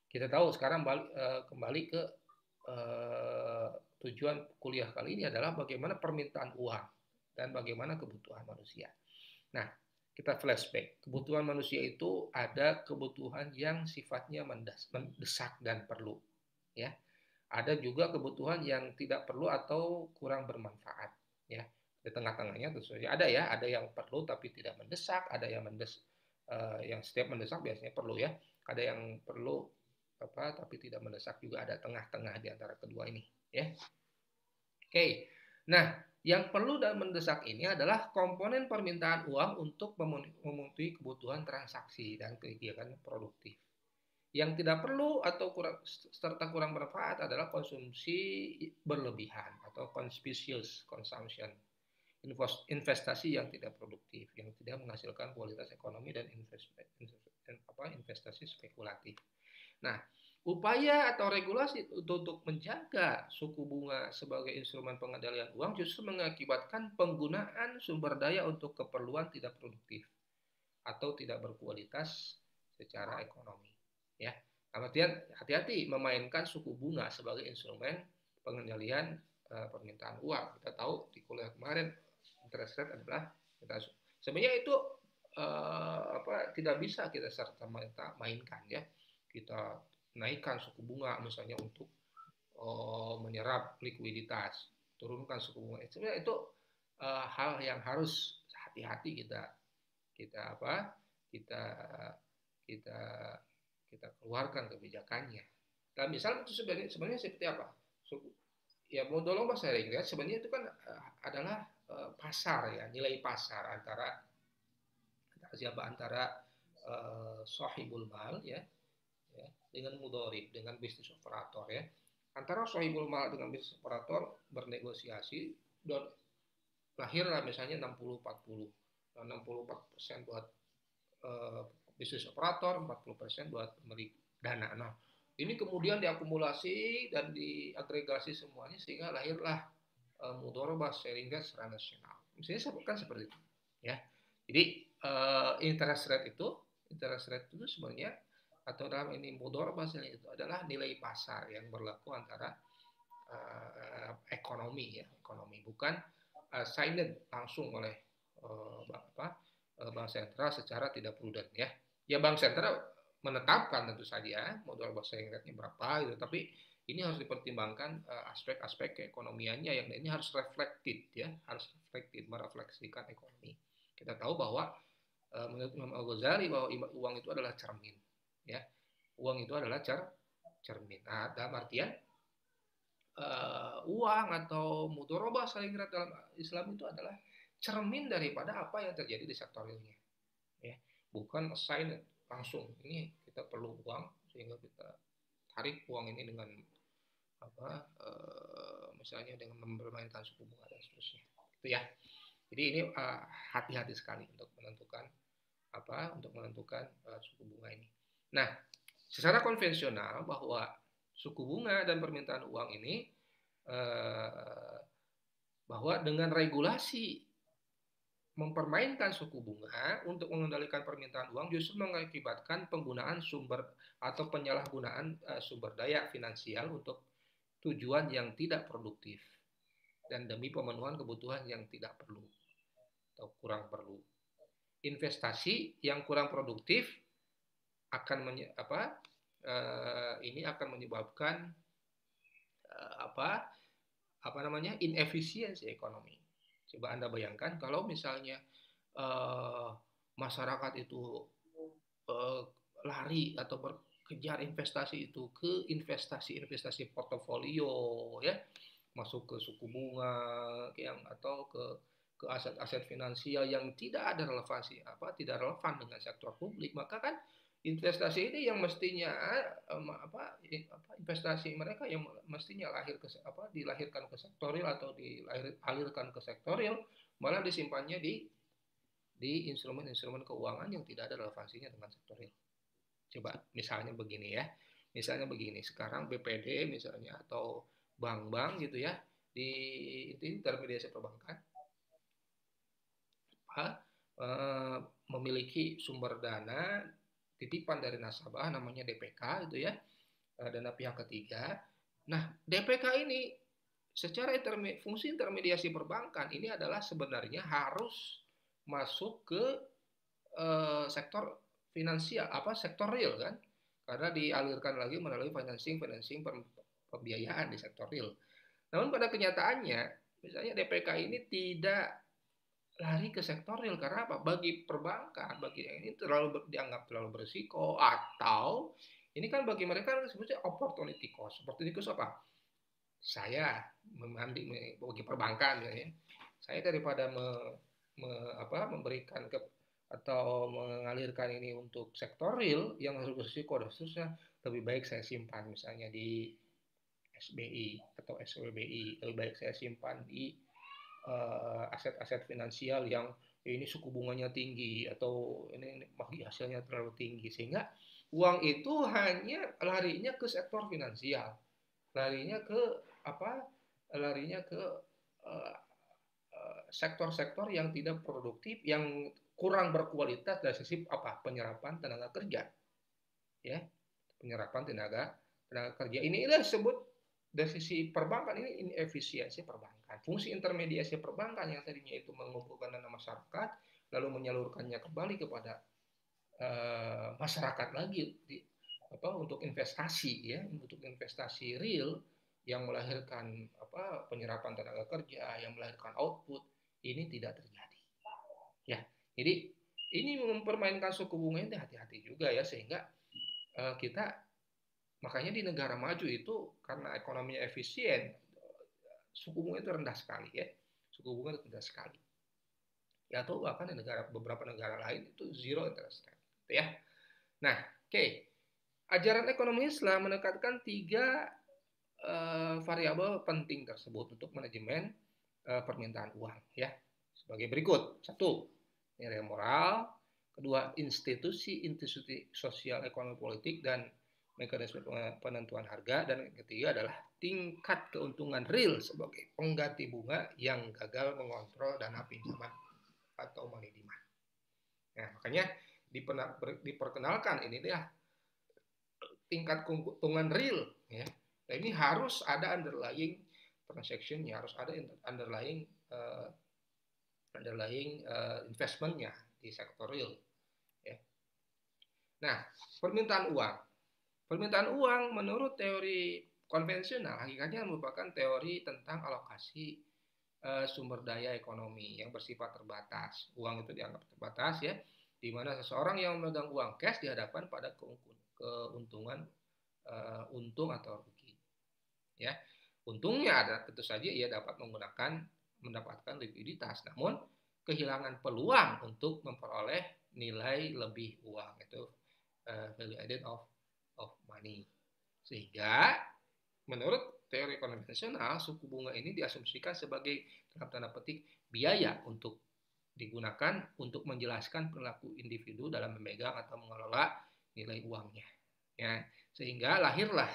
Kita tahu sekarang kembali ke tujuan kuliah kali ini adalah bagaimana permintaan uang dan bagaimana kebutuhan manusia. Nah, kita flashback. Kebutuhan manusia itu ada kebutuhan yang sifatnya mendesak dan perlu, ya. Ada juga kebutuhan yang tidak perlu atau kurang bermanfaat, ya. Di tengah-tengahnya tentu saja ada ya, ada yang perlu tapi tidak mendesak, ada yang yang setiap mendesak biasanya perlu ya. Ada yang perlu tapi tidak mendesak juga, ada tengah-tengah di antara kedua ini, ya. Oke. Nah, yang perlu dan mendesak ini adalah komponen permintaan uang untuk memenuhi kebutuhan transaksi dan kegiatan produktif. Yang tidak perlu atau kurang bermanfaat adalah konsumsi berlebihan atau conspicuous consumption, investasi yang tidak produktif, yang tidak menghasilkan kualitas ekonomi, dan investasi spekulatif. Nah, upaya atau regulasi untuk menjaga suku bunga sebagai instrumen pengendalian uang justru mengakibatkan penggunaan sumber daya untuk keperluan tidak produktif atau tidak berkualitas secara ekonomi. Ya, artian hati-hati memainkan suku bunga sebagai instrumen pengendalian permintaan uang. Kita tahu di kuliah kemarin interest rate adalah sebenarnya itu tidak bisa kita serta mainkan ya. Kita naikkan suku bunga misalnya untuk menyerap likuiditas, turunkan suku bunga. Sebenarnya itu hal yang harus hati-hati kita keluarkan kebijakannya. Dan misalnya itu sebenarnya seperti apa? Ya modal lomba sharing ya, sebenarnya itu kan adalah pasar ya, nilai pasar antara sahibul mal ya dengan mudharib, dengan bisnis operator ya. Antara sahibul mal dengan bisnis operator bernegosiasi dan lahirlah misalnya 60-40. 64% buat bisnis operator, 40% buat pemilik dana. Nah, ini kemudian diakumulasi dan diagregasi semuanya sehingga lahirlah mudharabah sharing secara nasional. Misalnya kan seperti itu, ya. Jadi interest rate itu sebenarnya atau dalam ini mudharabah itu adalah nilai pasar yang berlaku antara ekonomi bukan signed langsung oleh Bank Sentral secara tidak prudent ya. Ya Bank Sentral menetapkan tentu saja mudharabah sharing rate-nya berapa gitu, tapi ini harus dipertimbangkan aspek-aspek keekonomiannya yang ini harus merefleksikan ekonomi. Kita tahu bahwa menurut Imam Al-Ghazali bahwa uang itu adalah cermin, ya. Uang itu adalah cermin. Nah, dalam artian uang atau mudharabah sharing rate dalam Islam itu adalah cermin daripada apa yang terjadi di sektor realnya, ya. Bukan assign langsung. Ini kita perlu uang sehingga kita tarik uang ini dengan misalnya dengan mempermainkan suku bunga dan seterusnya, itu ya. Jadi ini hati-hati sekali untuk menentukan suku bunga ini. Nah, secara konvensional bahwa suku bunga dan permintaan uang ini bahwa dengan regulasi mempermainkan suku bunga untuk mengendalikan permintaan uang justru mengakibatkan penggunaan sumber atau penyalahgunaan sumber daya finansial untuk tujuan yang tidak produktif dan demi pemenuhan kebutuhan yang tidak perlu atau kurang perlu. Investasi yang kurang produktif akan ini akan menyebabkan inefisiensi ekonomi. Coba Anda bayangkan kalau misalnya masyarakat itu lari atau berkejar investasi itu ke investasi portofolio ya, masuk ke suku bunga atau ke aset-aset finansial yang tidak ada tidak relevan dengan sektor publik, maka kan investasi ini yang mestinya investasi mereka yang mestinya dilahirkan ke sektoril atau dialirkan ke sektoril malah disimpannya di instrumen-instrumen keuangan yang tidak ada relevansinya dengan sektoril. Coba misalnya begini ya. Misalnya begini, sekarang BPD misalnya atau bank-bank gitu ya, di intermediasi perbankan memiliki sumber dana titipan dari nasabah namanya DPK itu ya, dana pihak ketiga. Nah, DPK ini secara fungsi intermediasi perbankan ini adalah sebenarnya harus masuk ke sektor finansial sektor real kan, karena dialirkan lagi melalui financing pembiayaan di sektor real. Namun pada kenyataannya misalnya DPK ini tidak lari ke sektor real karena apa? Bagi perbankan, bagi yang ini dianggap terlalu berisiko, atau ini kan bagi mereka sebutnya opportunity cost. Opportunity cost apa? Saya bagi perbankan ya. Saya daripada memberikan atau mengalirkan ini untuk sektor real yang harus berisiko dan seterusnya, lebih baik saya simpan misalnya di SBI atau SWBI, lebih baik saya simpan di aset-aset finansial yang ini suku bunganya tinggi atau ini hasilnya terlalu tinggi, sehingga uang itu hanya larinya ke sektor finansial, larinya ke sektor-sektor yang tidak produktif, yang kurang berkualitas dari sisi penyerapan tenaga kerja, ya, penyerapan tenaga kerja. Inilah disebut dari sisi perbankan ini inefisiensi perbankan. Fungsi intermediasi perbankan yang tadinya itu mengumpulkan dana masyarakat lalu menyalurkannya kembali kepada masyarakat lagi untuk investasi ya, untuk investasi real yang melahirkan penyerapan tenaga kerja, yang melahirkan output, ini tidak terjadi. Ya, jadi ini mempermainkan suku bunga itu hati-hati juga ya, sehingga kita makanya di negara maju itu karena ekonominya efisien, suku bunga itu rendah sekali ya, suku bunga itu rendah sekali. Ya, atau bahkan di beberapa negara lain itu zero interest rate, gitu ya. Nah, oke. Ajaran ekonomi Islam menekankan 3 variabel penting tersebut untuk manajemen permintaan uang ya. Sebagai berikut. 1, nilai moral. 2, institusi sosial ekonomi politik dan mekanisme penentuan harga. Dan yang ketiga adalah tingkat keuntungan real sebagai pengganti bunga yang gagal mengontrol dana pinjaman atau money demand. Nah, makanya diperkenalkan ini dia tingkat keuntungan real ya. Nah, ini harus ada underlying transaction-nya, harus ada underlying investment-nya di sektor real ya. Nah, permintaan uang. Permintaan uang menurut teori konvensional hakikatnya merupakan teori tentang alokasi sumber daya ekonomi yang bersifat terbatas. Uang itu dianggap terbatas ya, di mana seseorang yang memegang uang cash dihadapkan pada keuntungan untung atau rugi. Ya, untungnya ada tentu saja ia dapat mendapatkan likuiditas, namun kehilangan peluang untuk memperoleh nilai lebih uang, itu value added of money. Sehingga menurut teori konvensional, suku bunga ini diasumsikan sebagai dalam tanda petik biaya untuk digunakan untuk menjelaskan perilaku individu dalam memegang atau mengelola nilai uangnya. Ya, sehingga lahirlah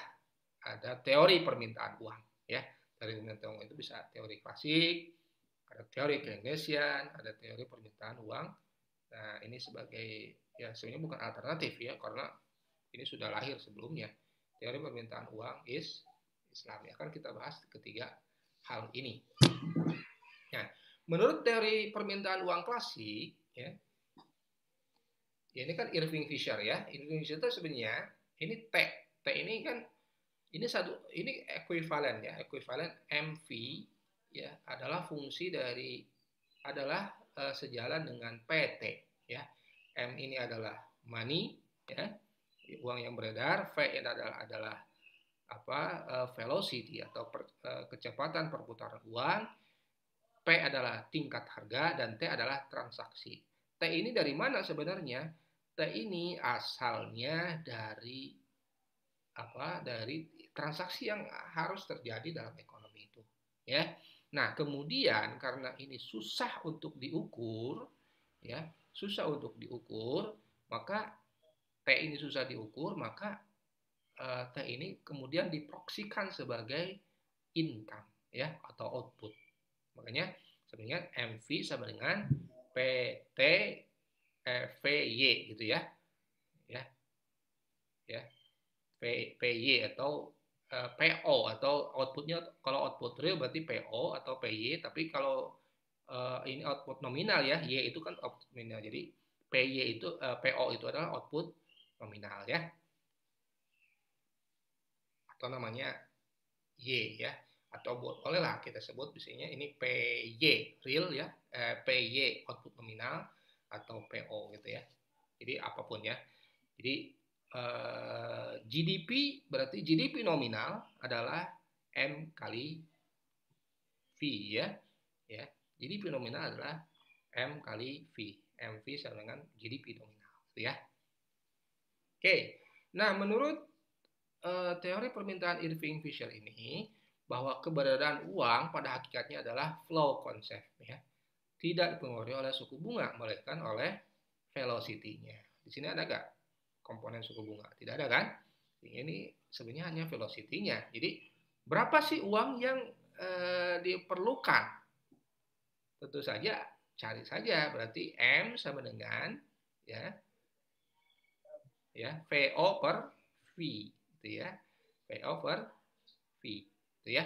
ada teori permintaan uang. Ya, teori permintaan uang itu bisa teori klasik, ada teori Keynesian, ada teori permintaan uang. Nah, ini sebagai ya sebenarnya bukan alternatif ya, karena ini sudah lahir sebelumnya. Teori permintaan uang Islam ya, kan kita bahas ketiga hal ini. Nah, menurut teori permintaan uang klasik ya, ini kan Irving Fisher ya. Irving Fisher itu sebenarnya ini T ini kan ini ekuivalen ya, ekuivalen MV ya adalah fungsi dari sejalan dengan PT ya. M ini adalah money ya, uang yang beredar. V ini adalah velocity atau kecepatan perputaran uang. P adalah tingkat harga dan T adalah transaksi. T ini dari mana sebenarnya? T ini asalnya dari transaksi yang harus terjadi dalam ekonomi itu ya. Nah, kemudian karena ini susah untuk diukur ya, maka T ini susah diukur, maka T ini kemudian diproksikan sebagai income ya atau output. Makanya sebenarnya MV sama dengan PT VY gitu ya. Ya. PY atau PO atau outputnya, kalau output real berarti PO atau PY, tapi kalau ini output nominal ya, Y itu kan output nominal. Jadi PY itu PO itu adalah output nominal ya. Atau namanya Y ya. Atau bolehlah kita sebut misalnya ini PY real ya, PY output nominal atau PO gitu ya. Jadi apapun ya. Jadi GDP berarti GDP nominal adalah M kali V ya. GDP nominal adalah M kali V. MV sama dengan GDP nominal ya. Oke. Nah, menurut teori permintaan Irving Fisher ini, bahwa keberadaan uang pada hakikatnya adalah flow concept ya. Tidak dipengaruhi oleh suku bunga, melainkan oleh velocity-nya. Di sini ada nggak komponen suku bunga? Tidak ada kan? Ini sebenarnya hanya velocity-nya. Jadi berapa sih uang yang diperlukan? Tentu saja cari saja, berarti M sama dengan ya VO per V gitu ya. VO per V gitu ya.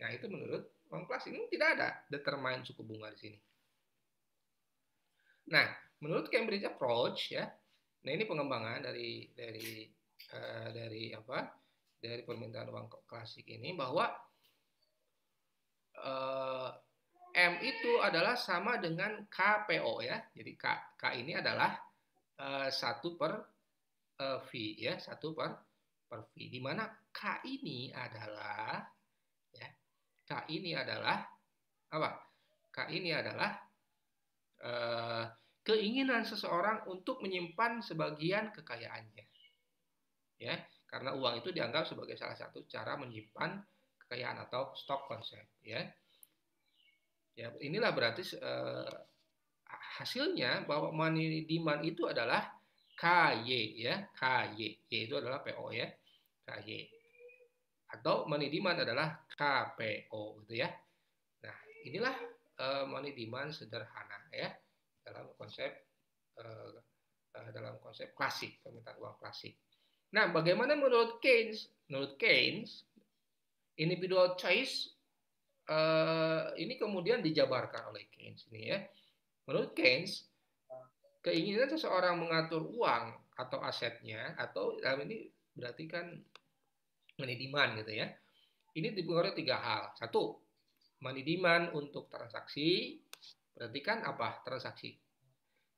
Nah, itu menurut uang klasik ini tidak ada determine suku bunga di sini. Nah, menurut Cambridge approach ya. Nah, ini pengembangan dari permintaan uang klasik ini, bahwa M itu adalah sama dengan KPO ya. Jadi K ini adalah 1 per V ya, 1 per V, di mana K ini adalah apa? K ini adalah keinginan seseorang untuk menyimpan sebagian kekayaannya. ya, karena uang itu dianggap sebagai salah satu cara menyimpan kekayaan atau stock konsep, ya. Ya, inilah berarti hasilnya bahwa money demand itu adalah KY, ya, KY, Y itu adalah PO, ya, KY, atau money demand adalah KPO, gitu ya. Nah, inilah money demand sederhana, ya, dalam konsep klasik, permintaan uang klasik. Nah, bagaimana menurut Keynes? Menurut Keynes, individual choice ini kemudian dijabarkan oleh Keynes ini, ya. Menurut Keynes, keinginan seseorang mengatur uang atau asetnya, atau dalam ini berarti kan money demand, gitu ya. Ini dipengaruhi 3 hal. 1, money demand untuk transaksi. Berarti kan apa transaksi?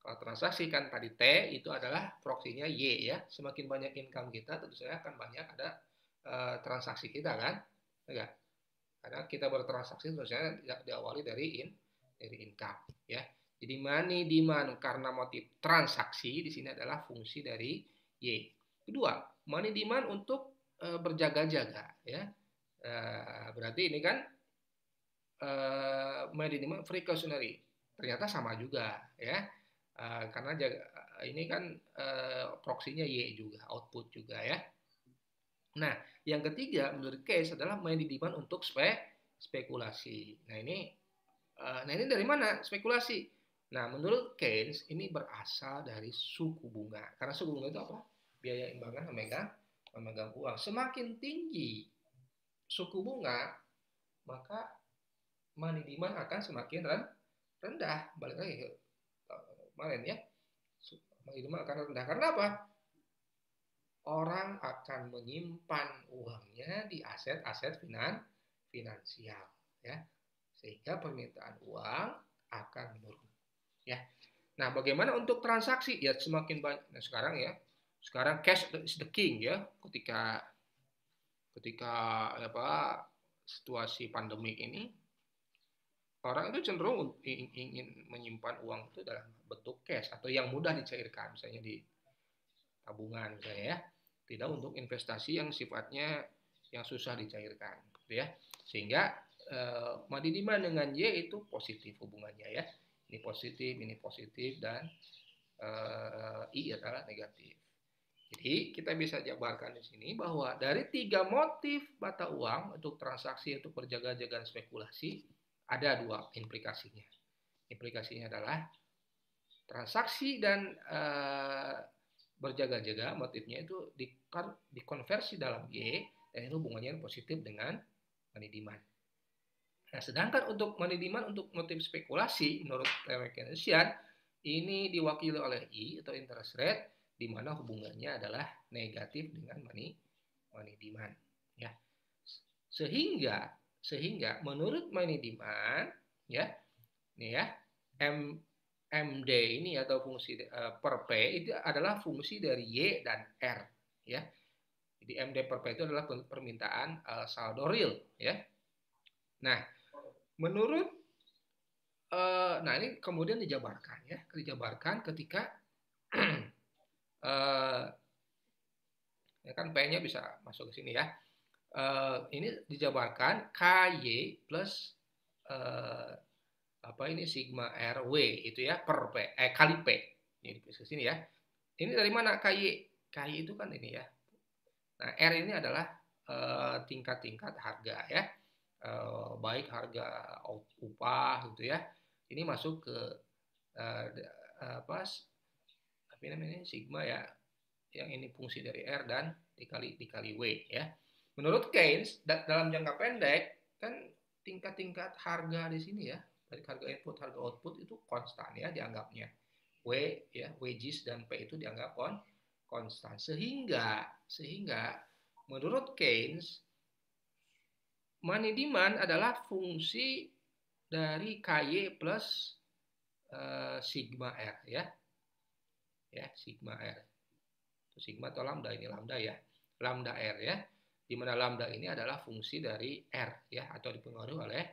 Kalau transaksi kan tadi T itu adalah proksinya Y, ya. Semakin banyak income kita, tentu saja akan banyak ada transaksi kita, kan? Enggak? Karena kita bertransaksi tentu saja diawali dari income, ya. Jadi money demand karena motif transaksi di sini adalah fungsi dari Y. Kedua, money demand untuk berjaga-jaga, ya. Berarti ini kan money demand precautionary. Ternyata sama juga, ya. Karena ini kan proksinya Y juga, output juga, ya. Nah, yang ketiga menurut Keynes adalah money demand untuk spekulasi. Nah, ini dari mana spekulasi? Nah, menurut Keynes ini berasal dari suku bunga. Karena suku bunga itu apa? Biaya imbangan memegang uang. Semakin tinggi suku bunga, maka money demand akan semakin rendah. Balik lagi ke kemarin, ya. Money demand akan rendah. Karena apa? Orang akan menyimpan uangnya di aset-aset finansial, ya, sehingga permintaan uang akan menurun, ya. Nah, bagaimana untuk transaksi? Ya, semakin banyak. Nah, sekarang cash is the king, ya. Ketika situasi pandemik ini, orang itu cenderung ingin menyimpan uang itu dalam bentuk cash atau yang mudah dicairkan, misalnya di tabungan, misalnya, ya. Tidak untuk investasi yang sifatnya yang susah dicairkan, gitu ya. Sehingga money demand dengan Y itu positif hubungannya, ya. Ini positif, dan I adalah negatif. Jadi kita bisa jabarkan di sini bahwa dari 3 motif mata uang untuk transaksi, untuk berjaga-jaga dan spekulasi, ada 2 implikasinya. Implikasinya adalah transaksi dan berjaga-jaga motifnya itu dikonversi dalam Y, dan itu hubungannya positif dengan money demand. Nah, sedangkan untuk money demand untuk motif spekulasi menurut Keynesian ini diwakili oleh I atau interest rate, di mana hubungannya adalah negatif dengan money demand, ya. Sehingga menurut money demand, ya, ini ya, MD ini atau fungsi per P itu adalah fungsi dari Y dan R, ya. Jadi MD per P itu adalah permintaan saldo real, ya. Nah, menurut ini kemudian dijabarkan, ya, ketika ya kan P-nya bisa masuk ke sini, ya. Ini dijabarkan KY plus sigma R W itu, ya, per P kali P. Ini di sini, ya. Ini dari mana KY? KY itu kan ini, ya. Nah, R ini adalah tingkat-tingkat harga, ya. Baik harga upah, gitu ya. Ini masuk ke sigma, ya. Yang ini fungsi dari R dan dikali W, ya. Menurut Keynes dalam jangka pendek kan tingkat-tingkat harga di sini, ya. Dari harga input, harga output itu konstan, ya, dianggapnya. W, ya, wages dan P itu dianggap konstan. Sehingga menurut Keynes money demand adalah fungsi dari KY plus sigma R, ya. Ya, sigma R. Sigma atau lambda, ini lambda, ya. Lambda R, ya. Di mana lambda ini adalah fungsi dari R, ya, atau dipengaruhi oleh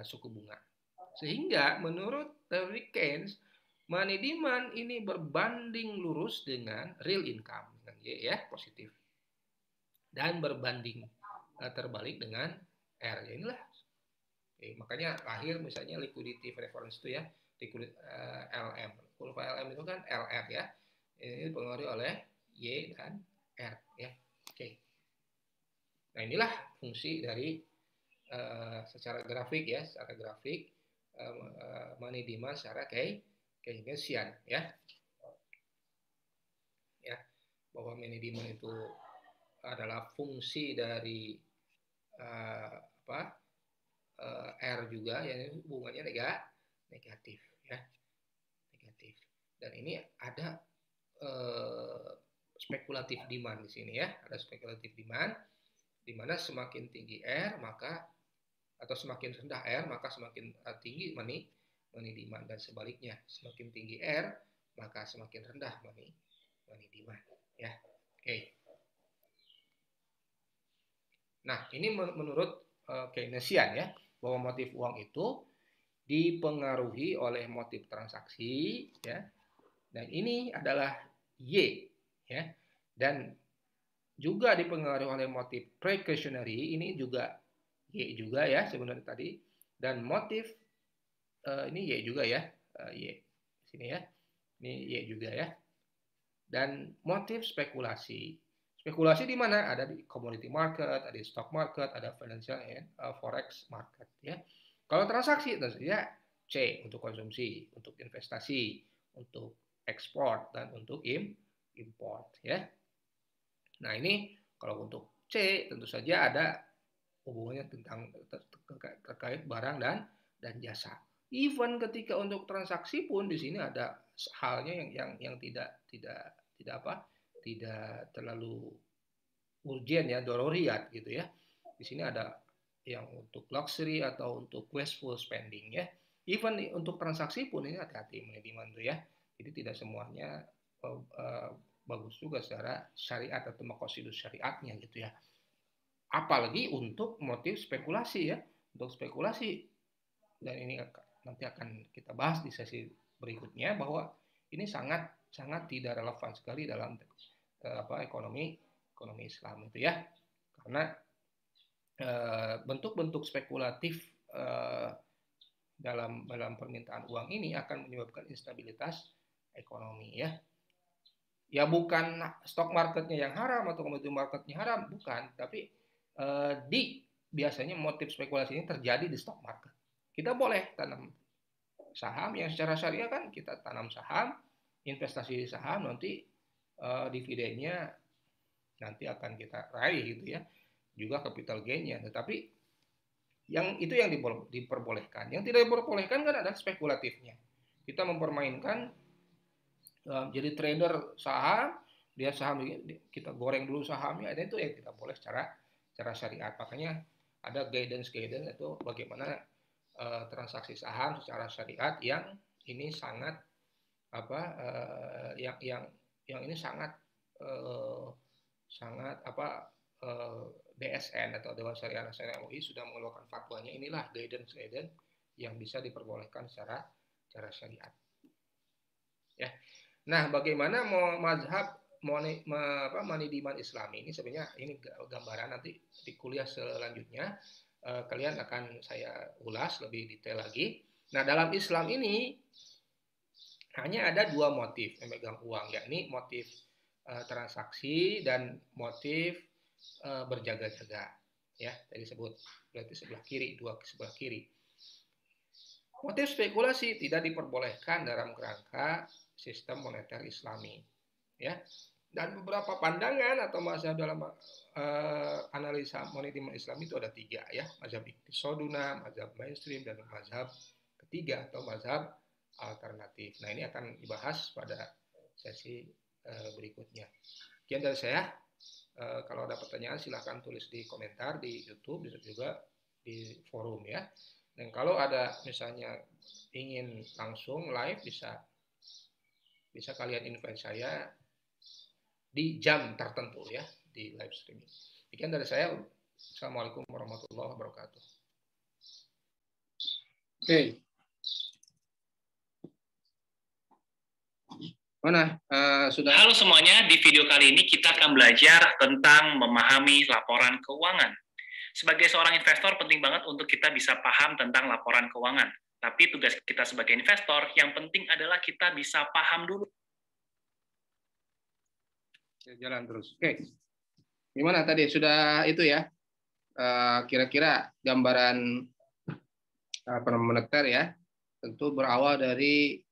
suku bunga. Sehingga menurut teori Keynes, money demand ini berbanding lurus dengan real income, dengan Y ya, positif. Dan berbanding terbalik dengan R. Ya, inilah. Oke, makanya lahir misalnya liquidity reference itu ya, LM. Kurva LM itu kan LR ya. Ini dipengaruhi oleh Y dan R ya. Oke. Nah, inilah fungsi dari secara grafik ya, secara grafik money demand secara Keynesian ya. Ya, bahwa money demand itu adalah fungsi dari R juga, yang hubungannya negatif ya, negatif. Dan ini ada spekulatif demand di sini ya, ada spekulatif demand di mana semakin tinggi R maka atau semakin rendah R maka semakin tinggi money demand, dan sebaliknya semakin tinggi R maka semakin rendah money demand ya. Oke. Nah, ini menurut Keynesian ya, bahwa motif uang itu dipengaruhi oleh motif transaksi ya. Dan ini adalah Y ya. Dan juga dipengaruhi oleh motif precautionary, ini juga Y juga ya sebenarnya tadi. Dan motif ini Y juga ya, Y sini ya. Ini Y juga ya. Dan motif spekulasi. Spekulasi di mana? Ada di commodity market, ada di stock market, ada financial and forex market ya. Kalau transaksi tentu saja C untuk konsumsi, untuk investasi, untuk ekspor dan untuk import ya. Nah, ini kalau untuk C tentu saja ada hubungannya tentang terkait barang dan jasa. Even ketika untuk transaksi pun di sini ada halnya yang tidak terlalu urgent ya, dororiyat gitu ya. Di sini ada yang untuk luxury atau untuk wasteful spending ya. Even untuk transaksi pun ini hati-hati manajemen tuh ya. Jadi tidak semuanya bagus juga secara syariat atau makosidus syariatnya gitu ya. Apalagi untuk motif spekulasi ya. Untuk spekulasi, dan ini nanti akan kita bahas di sesi berikutnya, bahwa ini sangat tidak relevan sekali dalam ekonomi Islam itu ya. Karena bentuk-bentuk spekulatif dalam permintaan uang ini akan menyebabkan instabilitas ekonomi ya. Ya bukan stock marketnya yang haram atau commodity marketnya haram, bukan, tapi biasanya motif spekulasi ini terjadi di stock market. Kita boleh tanam saham yang secara syariah kan, kita tanam saham, investasi di saham, nanti dividennya nanti akan kita raih gitu ya, juga capital gain-nya. Tetapi yang itu yang diperbolehkan. Yang tidak diperbolehkan kan ada spekulatifnya. Kita mempermainkan jadi trader saham, dia saham kita goreng dulu sahamnya, ada itu yang tidak boleh secara syariat. Makanya ada guidance itu bagaimana transaksi saham secara syariat yang ini sangat yang ini sangat DSN atau Dewan Syariah Nasional MUI sudah mengeluarkan fatwanya. Inilah guidance yang bisa diperbolehkan secara syariat. Ya. Nah, bagaimana mazhab money demand Islam ini, sebenarnya ini gambaran, nanti di kuliah selanjutnya kalian akan saya ulas lebih detail lagi. Nah, dalam Islam ini hanya ada dua motif memegang uang, yakni motif transaksi dan motif berjaga-jaga. Ya, tadi sebut berarti sebelah kiri, dua sebelah kiri. Motif spekulasi tidak diperbolehkan dalam kerangka sistem moneter Islami. Ya. Dan beberapa pandangan atau mazhab dalam analisa money demand Islam itu ada tiga ya, mazhab Iqtisoduna, mazhab mainstream, dan mazhab ketiga atau mazhab alternatif. Nah, ini akan dibahas pada sesi berikutnya. Sekian dari saya. Kalau ada pertanyaan silahkan tulis di komentar di YouTube, bisa juga di forum ya. Dan kalau ada misalnya ingin langsung live, bisa kalian invite saya di jam tertentu ya, di live streaming. Sekian dari saya. Assalamualaikum warahmatullahi wabarakatuh. Oke. Mana? Sudah. Halo semuanya, di video kali ini kita akan belajar tentang memahami laporan keuangan. Sebagai seorang investor, penting banget untuk kita bisa paham tentang laporan keuangan. Tapi tugas kita sebagai investor, yang penting adalah kita bisa paham dulu. Jalan terus. Oke. Gimana tadi? Sudah itu ya? Kira-kira gambaran moneter ya. Tentu berawal dari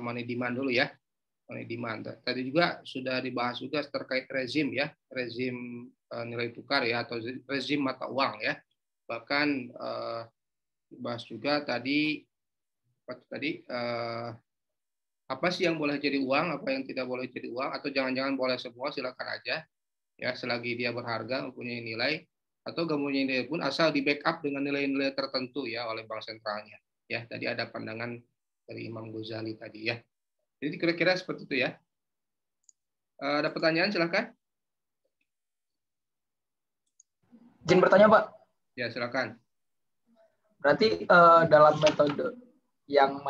money demand dulu ya. Money demand. Tadi juga sudah dibahas juga terkait rezim ya. Rezim nilai tukar ya, atau rezim mata uang ya. Bahkan dibahas juga tadi apa sih yang boleh jadi uang, apa yang tidak boleh jadi uang, atau jangan-jangan boleh semua, silakan aja ya, selagi dia berharga, mempunyai nilai, atau nggak mempunyai nilai pun asal di backup dengan nilai-nilai tertentu ya oleh bank sentralnya ya. Tadi ada pandangan dari Imam Ghazali tadi ya. Jadi kira-kira seperti itu ya. Ada pertanyaan silakan. Izin bertanya, Pak. Ya, silakan. Berarti dalam metode yang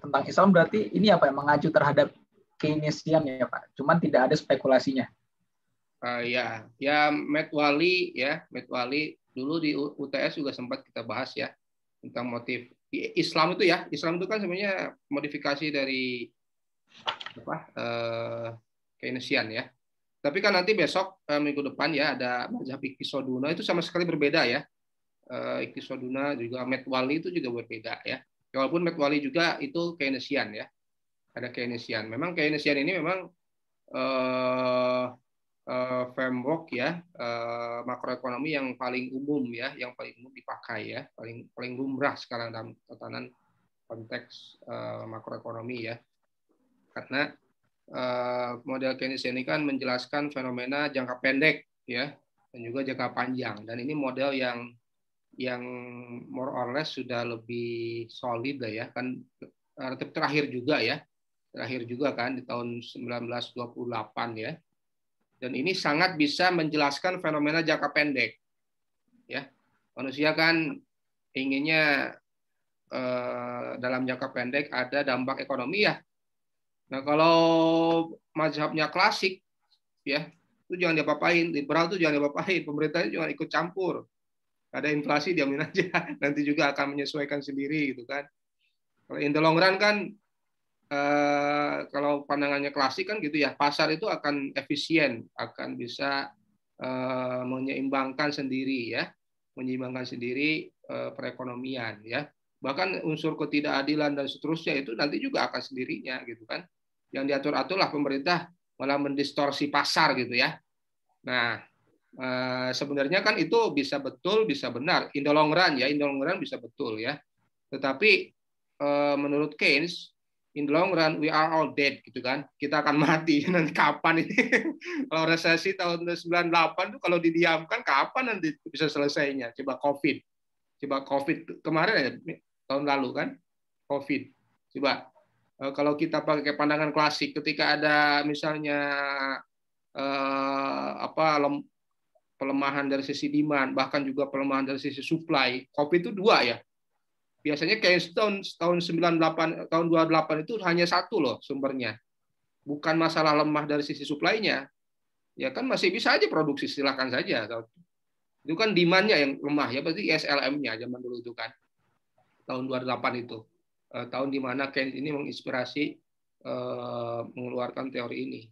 tentang Islam berarti ini apa ya, mengacu terhadap Keynesian ya, Pak. Cuman tidak ada spekulasinya. Ya, Matt Wali dulu di UTS juga sempat kita bahas ya tentang motif Islam itu ya. Islam itu kan sebenarnya modifikasi dari Keynesian ya. Tapi kan nanti besok minggu depan ya ada mazhab Iqtisoduna, itu sama sekali berbeda ya. Iqtisoduna juga Matt Wali itu juga berbeda ya. Walaupun Matt Wali juga itu Keynesian ya. Ada Keynesian. Memang Keynesian ini memang framework ya, makroekonomi yang paling umum ya, yang paling umum dipakai ya, paling lumrah sekarang dalam tatanan konteks makroekonomi ya. Karena model Keynesian ini kan menjelaskan fenomena jangka pendek ya, dan juga jangka panjang. Dan ini model yang more or less sudah lebih solid lah ya, kan terakhir juga kan di tahun 1928 ya. Dan ini sangat bisa menjelaskan fenomena jangka pendek ya. Manusia kan inginnya dalam jangka pendek ada dampak ekonomi ya. Nah, kalau mazhabnya klasik ya, itu jangan diapa-apain, liberal itu jangan diapa-apain, pemerintahnya jangan ikut campur. Ada inflasi diamin aja, nanti juga akan menyesuaikan sendiri gitu kan. Kalau in the long run kan kalau pandangannya klasik kan gitu ya, pasar itu akan efisien, akan bisa menyeimbangkan sendiri ya, perekonomian ya. Bahkan unsur ketidakadilan dan seterusnya itu nanti juga akan sendirinya gitu kan. Yang diatur-atur lah pemerintah malah mendistorsi pasar gitu ya. Nah, sebenarnya kan itu bisa betul, bisa benar. In the long run bisa betul ya. Tetapi menurut Keynes, in the long run we are all dead gitu kan. Kita akan mati nanti kapan ini? Kalau resesi tahun 98 tuh kalau didiamkan kapan nanti bisa selesainya? Coba COVID kemarin ya, tahun lalu kan, COVID. Coba kalau kita pakai pandangan klasik, ketika ada misalnya pelemahan dari sisi demand, bahkan juga pelemahan dari sisi supply, COVID itu dua ya. Biasanya kayak tahun 98, tahun 28 itu hanya satu loh sumbernya. Bukan masalah lemah dari sisi supply-nya. Ya kan masih bisa aja produksi, silakan saja. Itu kan demand-nya yang lemah ya, berarti SLM-nya zaman dulu itu kan. Tahun 28 itu. Tahun di mana Keynes ini menginspirasi mengeluarkan teori ini.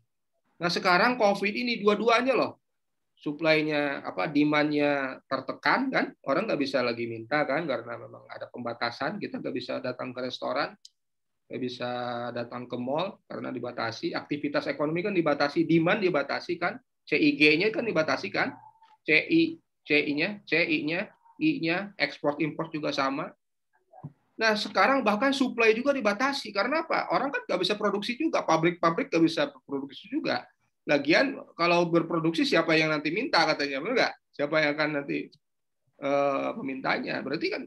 Nah, sekarang COVID ini dua-duanya loh. Supply-nya demand-nya tertekan kan, orang nggak bisa lagi minta kan karena memang ada pembatasan, kita nggak bisa datang ke restoran, nggak bisa datang ke mall karena dibatasi, aktivitas ekonomi kan dibatasi, demand dibatasi kan, CIG-nya kan dibatasi kan, CI-nya, I-nya, ekspor impor juga sama. Nah, sekarang bahkan supply juga dibatasi karena apa? Orang kan nggak bisa produksi juga, pabrik-pabrik nggak bisa produksi juga. Lagian kalau berproduksi siapa yang nanti minta katanya, benar nggak? Siapa yang akan nanti pemintanya? Berarti kan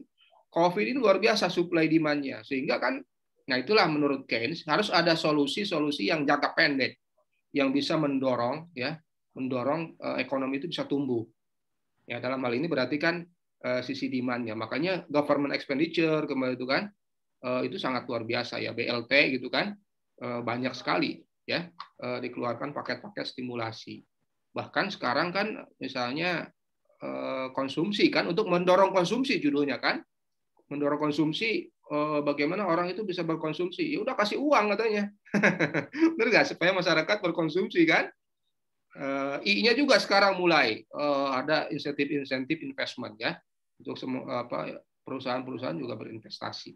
COVID ini luar biasa supply demand-nya, sehingga kan, nah itulah menurut Keynes harus ada solusi-solusi yang jangka pendek yang bisa mendorong ekonomi itu bisa tumbuh. Ya dalam hal ini berarti kan sisi demand-nya. Makanya government expenditure kemarin itu kan itu sangat luar biasa ya, BLT gitu kan. banyak sekali ya dikeluarkan paket-paket stimulasi. Bahkan sekarang kan misalnya konsumsi kan, untuk mendorong konsumsi judulnya kan, mendorong konsumsi, bagaimana orang itu bisa berkonsumsi, ya udah kasih uang katanya. Benar nggak, supaya masyarakat berkonsumsi kan. I-nya juga sekarang mulai ada insentif investment ya, untuk semua perusahaan-perusahaan juga berinvestasi.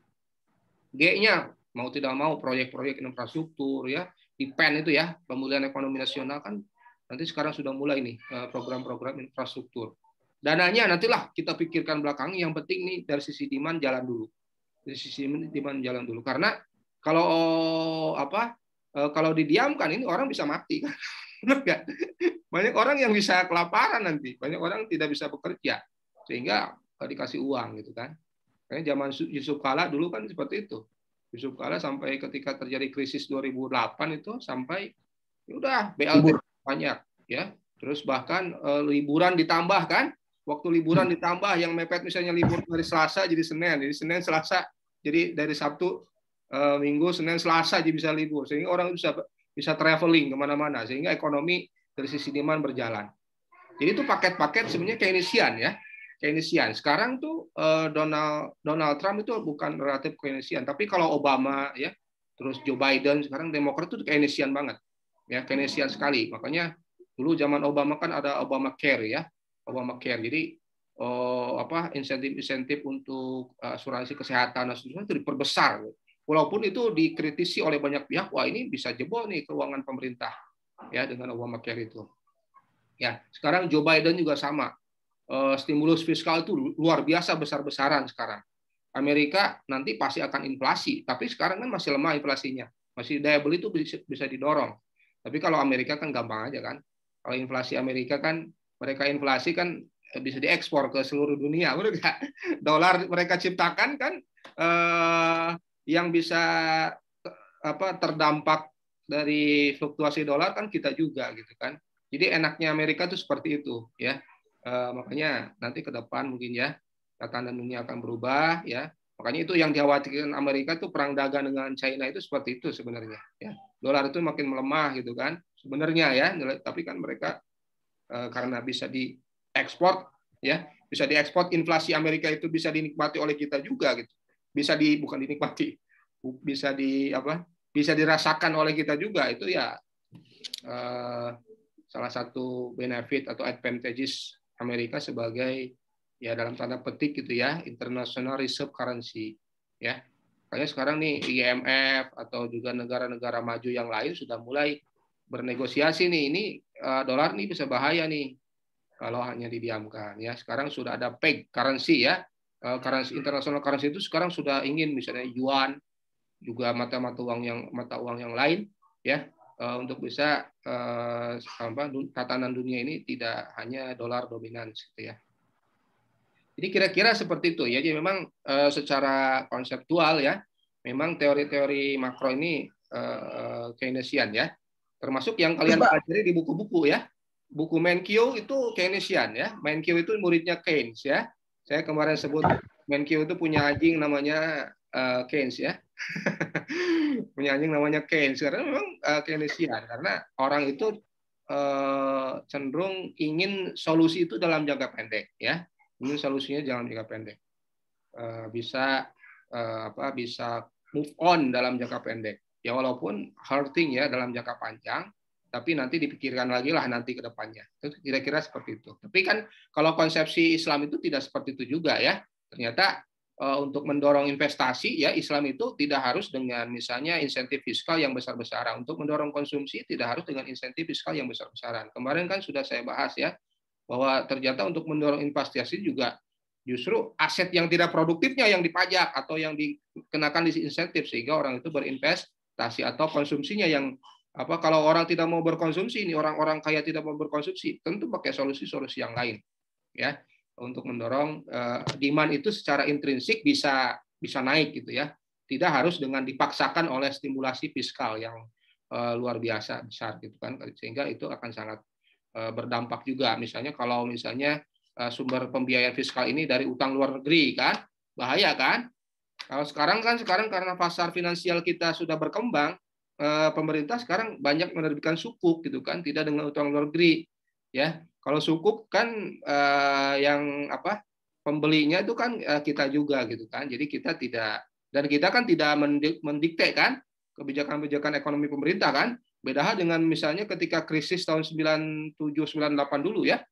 G-nya mau tidak mau proyek-proyek infrastruktur ya, di PEN itu ya, pemulihan ekonomi nasional kan nanti sekarang sudah mulai nih program-program infrastruktur. Dananya nantilah kita pikirkan belakang, yang penting nih dari sisi demand jalan dulu. Dari sisi demand jalan dulu. Karena kalau didiamkan ini orang bisa mati kan. Banyak orang yang bisa kelaparan nanti, banyak orang tidak bisa bekerja sehingga dikasih uang gitu kan. Karena zaman Yusuf Kala dulu kan seperti itu. Yusuf Kala sampai ketika terjadi krisis 2008 itu sampai ya udah BLT banyak ya. Terus bahkan liburan ditambah kan. Waktu liburan ditambah, yang mepet misalnya libur dari Selasa jadi Senin Selasa, jadi dari Sabtu Minggu, Senin Selasa jadi bisa libur, sehingga orang bisa traveling kemana-mana, sehingga ekonomi dari sisi demand berjalan. Jadi itu paket-paket sebenarnya Keynesian ya, Keynesian. Sekarang tuh Donald Trump itu bukan relatif Keynesian, tapi kalau Obama ya, terus Joe Biden, sekarang Demokrat itu Keynesian banget, ya Keynesian sekali. Makanya dulu zaman Obama kan ada Obamacare ya. Obamacare. Jadi insentif-insentif untuk asuransi kesehatan dan seterusnya itu diperbesar. Walaupun itu dikritisi oleh banyak pihak, wah ini bisa jebol nih keuangan pemerintah ya dengan Obamacare itu. Ya, sekarang Joe Biden juga sama. Stimulus fiskal itu luar biasa besar-besaran sekarang. Amerika nanti pasti akan inflasi, tapi sekarang kan masih lemah inflasinya. Masih daya beli itu bisa didorong. Tapi kalau Amerika kan gampang aja kan. Kalau inflasi Amerika kan mereka inflasi kan bisa diekspor ke seluruh dunia, benar nggak? Dolar mereka ciptakan kan yang bisa terdampak dari fluktuasi dolar kan kita juga gitu kan. Jadi enaknya Amerika itu seperti itu ya. Makanya nanti ke depan mungkin ya tatanan dunia akan berubah ya. Makanya itu yang dikhawatirkan Amerika itu perang dagang dengan China itu seperti itu sebenarnya ya. Dolar itu makin melemah gitu kan sebenarnya ya. Tapi kan mereka karena bisa diekspor ya, bisa diekspor, inflasi Amerika itu bisa dinikmati oleh kita juga gitu. Bukan dinikmati, bisa dirasakan oleh kita juga, itu ya salah satu benefit atau advantages Amerika sebagai ya dalam tanda petik gitu ya, international reserve currency ya. Makanya sekarang nih IMF atau juga negara-negara maju yang lain sudah mulai bernegosiasi nih, ini dolar nih bisa bahaya nih kalau hanya didiamkan ya. Sekarang sudah ada peg currency ya, currency international currency itu sekarang sudah ingin misalnya yuan, juga mata uang yang lain ya, untuk bisa tatanan dunia ini tidak hanya dolar dominan gitu ya. Jadi kira-kira seperti itu ya. Jadi memang secara konseptual ya, memang teori-teori makro ini Keynesian ya. Termasuk yang kalian pelajari di buku-buku ya. Buku Menkyu itu Keynesian ya. Menkyu itu muridnya Keynes ya. Saya kemarin sebut Menkyu itu punya anjing namanya Keynes ya. Punya anjing namanya Keynes karena memang Keynesian, karena orang itu cenderung ingin solusi itu dalam jangka pendek ya. Ingin solusinya dalam jangka pendek. Bisa move on dalam jangka pendek. Ya walaupun hurting ya dalam jangka panjang, tapi nanti dipikirkan lagi lah nanti ke depannya. Kira-kira seperti itu. Tapi kan kalau konsepsi Islam itu tidak seperti itu juga ya. Ternyata untuk mendorong investasi ya, Islam itu tidak harus dengan misalnya insentif fiskal yang besar-besaran. Untuk mendorong konsumsi tidak harus dengan insentif fiskal yang besar-besaran. Kemarin kan sudah saya bahas ya, bahwa ternyata untuk mendorong investasi juga justru aset yang tidak produktifnya yang dipajak atau yang dikenakan disinsentif, sehingga orang itu berinvestasi atau konsumsinya yang kalau orang tidak mau berkonsumsi, ini orang-orang kaya tidak mau berkonsumsi, tentu pakai solusi-solusi yang lain ya, untuk mendorong demand itu secara intrinsik bisa naik gitu ya, tidak harus dengan dipaksakan oleh stimulasi fiskal yang luar biasa besar gitu kan, sehingga itu akan sangat berdampak juga. Misalnya kalau sumber pembiayaan fiskal ini dari utang luar negeri kan, bahaya kan. Kalau sekarang karena pasar finansial kita sudah berkembang, pemerintah sekarang banyak menerbitkan sukuk gitu kan, tidak dengan utang luar negeri ya. Kalau sukuk kan yang apa pembelinya itu kan kita juga gitu kan. Jadi kita tidak, dan kita kan tidak mendikte kan kebijakan-kebijakan ekonomi pemerintah kan. Beda hal dengan misalnya ketika krisis tahun 97-98 dulu ya.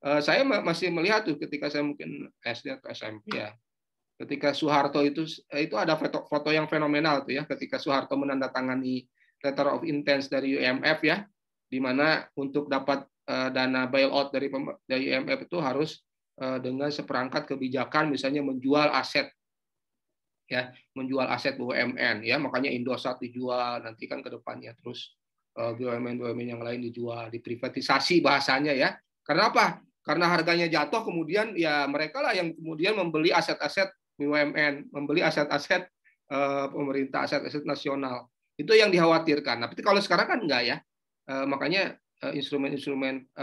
Saya masih melihat tuh ketika saya mungkin SD atau SMP ya. Ketika Soeharto itu ada foto yang fenomenal tuh ya, ketika Soeharto menandatangani letter of intent dari IMF ya, di mana untuk dapat dana bailout dari IMF itu harus dengan seperangkat kebijakan, misalnya menjual aset ya, menjual aset BUMN ya, makanya Indosat dijual nanti kan ke depannya, terus BUMN yang lain dijual, diprivatisasi bahasanya ya. Karena apa? Karena harganya jatuh, kemudian ya mereka lah yang kemudian membeli aset-aset BUMN, membeli aset-aset pemerintah, aset-aset nasional. Itu yang dikhawatirkan. Nah, tapi kalau sekarang kan enggak ya. Makanya instrumen-instrumen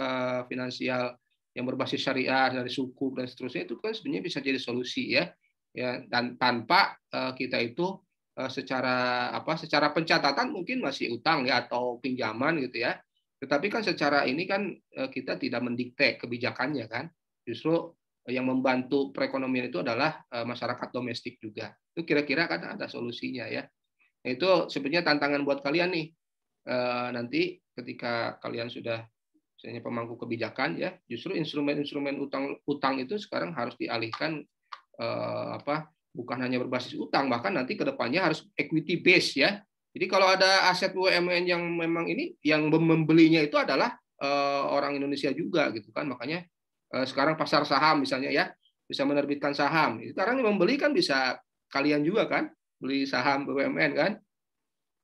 finansial yang berbasis syariah dari sukuk dan seterusnya itu kan sebenarnya bisa jadi solusi ya. Ya, dan tanpa kita itu secara pencatatan mungkin masih utang ya atau pinjaman gitu ya. Tetapi kan secara ini kan kita tidak mendikte kebijakannya kan. Justru yang membantu perekonomian itu adalah masyarakat domestik juga. Itu kira-kira kan ada solusinya ya. Nah, itu sebenarnya tantangan buat kalian nih. Nanti ketika kalian sudah misalnya pemangku kebijakan ya, justru instrumen-instrumen utang itu sekarang harus dialihkan bukan hanya berbasis utang, bahkan nanti kedepannya harus equity base ya. Jadi kalau ada aset BUMN yang memang ini yang membelinya itu adalah orang Indonesia juga gitu kan, makanya sekarang pasar saham misalnya ya, bisa menerbitkan saham. Sekarang yang membeli kan bisa kalian juga kan, beli saham BUMN kan,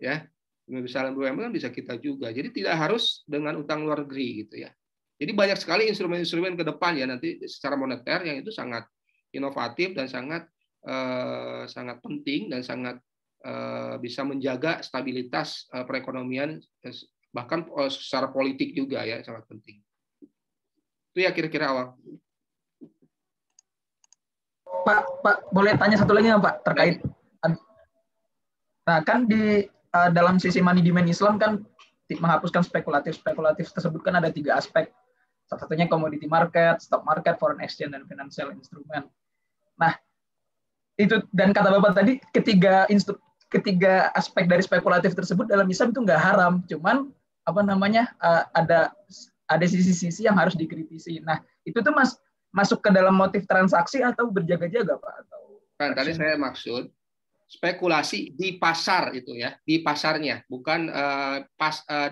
ya, beli saham BUMN kan bisa kita juga. Jadi tidak harus dengan utang luar negeri gitu ya. Jadi banyak sekali instrumen-instrumen ke depan ya nanti secara moneter yang itu sangat inovatif dan sangat penting dan sangat bisa menjaga stabilitas perekonomian, bahkan secara politik juga ya, sangat penting. Itu ya kira-kira awal. Pak, boleh tanya satu lagi nggak Pak terkait? Nah kan di dalam sisi money demand Islam kan menghapuskan spekulatif tersebut kan ada 3 aspek. Salah satunya commodity market, stock market, foreign exchange, dan financial instrument. Nah itu dan kata Bapak tadi ketiga aspek dari spekulatif tersebut dalam Islam itu nggak haram, cuman ada sisi-sisi yang harus dikritisi. Nah, itu tuh masuk ke dalam motif transaksi atau berjaga-jaga, Pak? Kan tadi saya maksud spekulasi di pasar itu ya, di pasarnya, bukan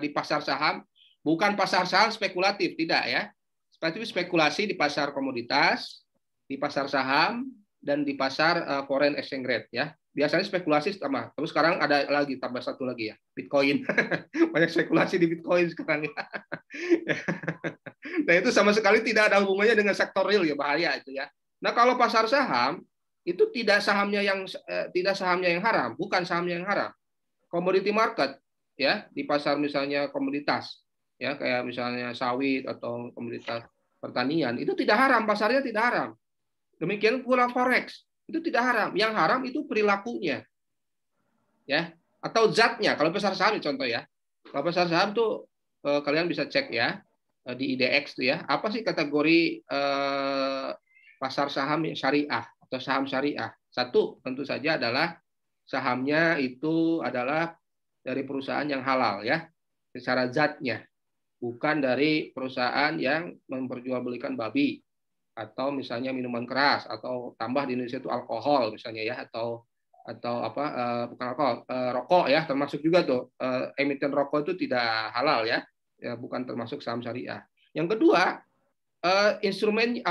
di pasar saham, bukan pasar saham spekulatif, tidak ya. Spekulasi di pasar komoditas, di pasar saham, dan di pasar foreign exchange rate ya. Biasanya spekulasi sama. Terus sekarang ada lagi tambah satu lagi ya, Bitcoin. Banyak spekulasi di Bitcoin sekarang ya. Nah, itu sama sekali tidak ada hubungannya dengan sektor real ya, bahaya itu ya. Nah, kalau pasar saham itu tidak sahamnya yang haram, bukan sahamnya yang haram. Commodity market ya, di pasar misalnya komoditas ya, kayak misalnya sawit atau komoditas pertanian, itu tidak haram, pasarnya tidak haram. Demikian pula forex, itu tidak haram. Yang haram itu perilakunya. Ya, atau zatnya. Kalau pasar saham contoh ya. Kalau pasar saham tuh kalian bisa cek ya di IDX tuh ya. Apa sih kategori pasar saham syariah atau saham syariah? Satu tentu saja adalah sahamnya itu adalah dari perusahaan yang halal ya, secara zatnya. Bukan dari perusahaan yang memperjualbelikan babi, atau misalnya minuman keras, atau tambah di Indonesia itu alkohol misalnya ya, atau bukan alkohol, rokok ya, termasuk juga tuh emiten rokok itu tidak halal ya, bukan termasuk saham syariah. Yang kedua, instrumen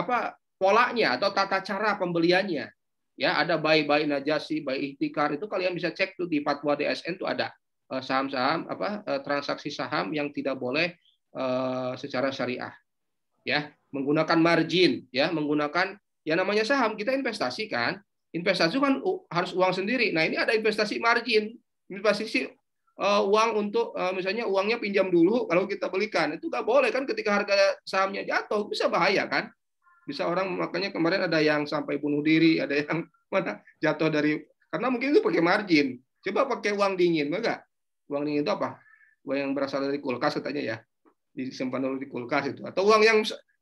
polanya atau tata cara pembeliannya ya, ada buy najasi, buy ihtikar, itu kalian bisa cek tuh di fatwa DSN tuh ada saham-saham transaksi saham yang tidak boleh secara syariah ya, menggunakan margin ya, menggunakan ya namanya saham, kita investasi kan harus uang sendiri. Nah, ini ada investasi margin, investasi uang untuk misalnya uangnya pinjam dulu kalau kita belikan, itu nggak boleh kan, ketika harga sahamnya jatuh bisa bahaya kan, bisa orang, makanya kemarin ada yang sampai bunuh diri, ada yang jatuh dari karena mungkin itu pakai margin. Coba pakai uang dingin, enggak? Uang dingin itu apa? Uang yang berasal dari kulkas katanya ya, disimpan dulu di kulkas itu. Atau uang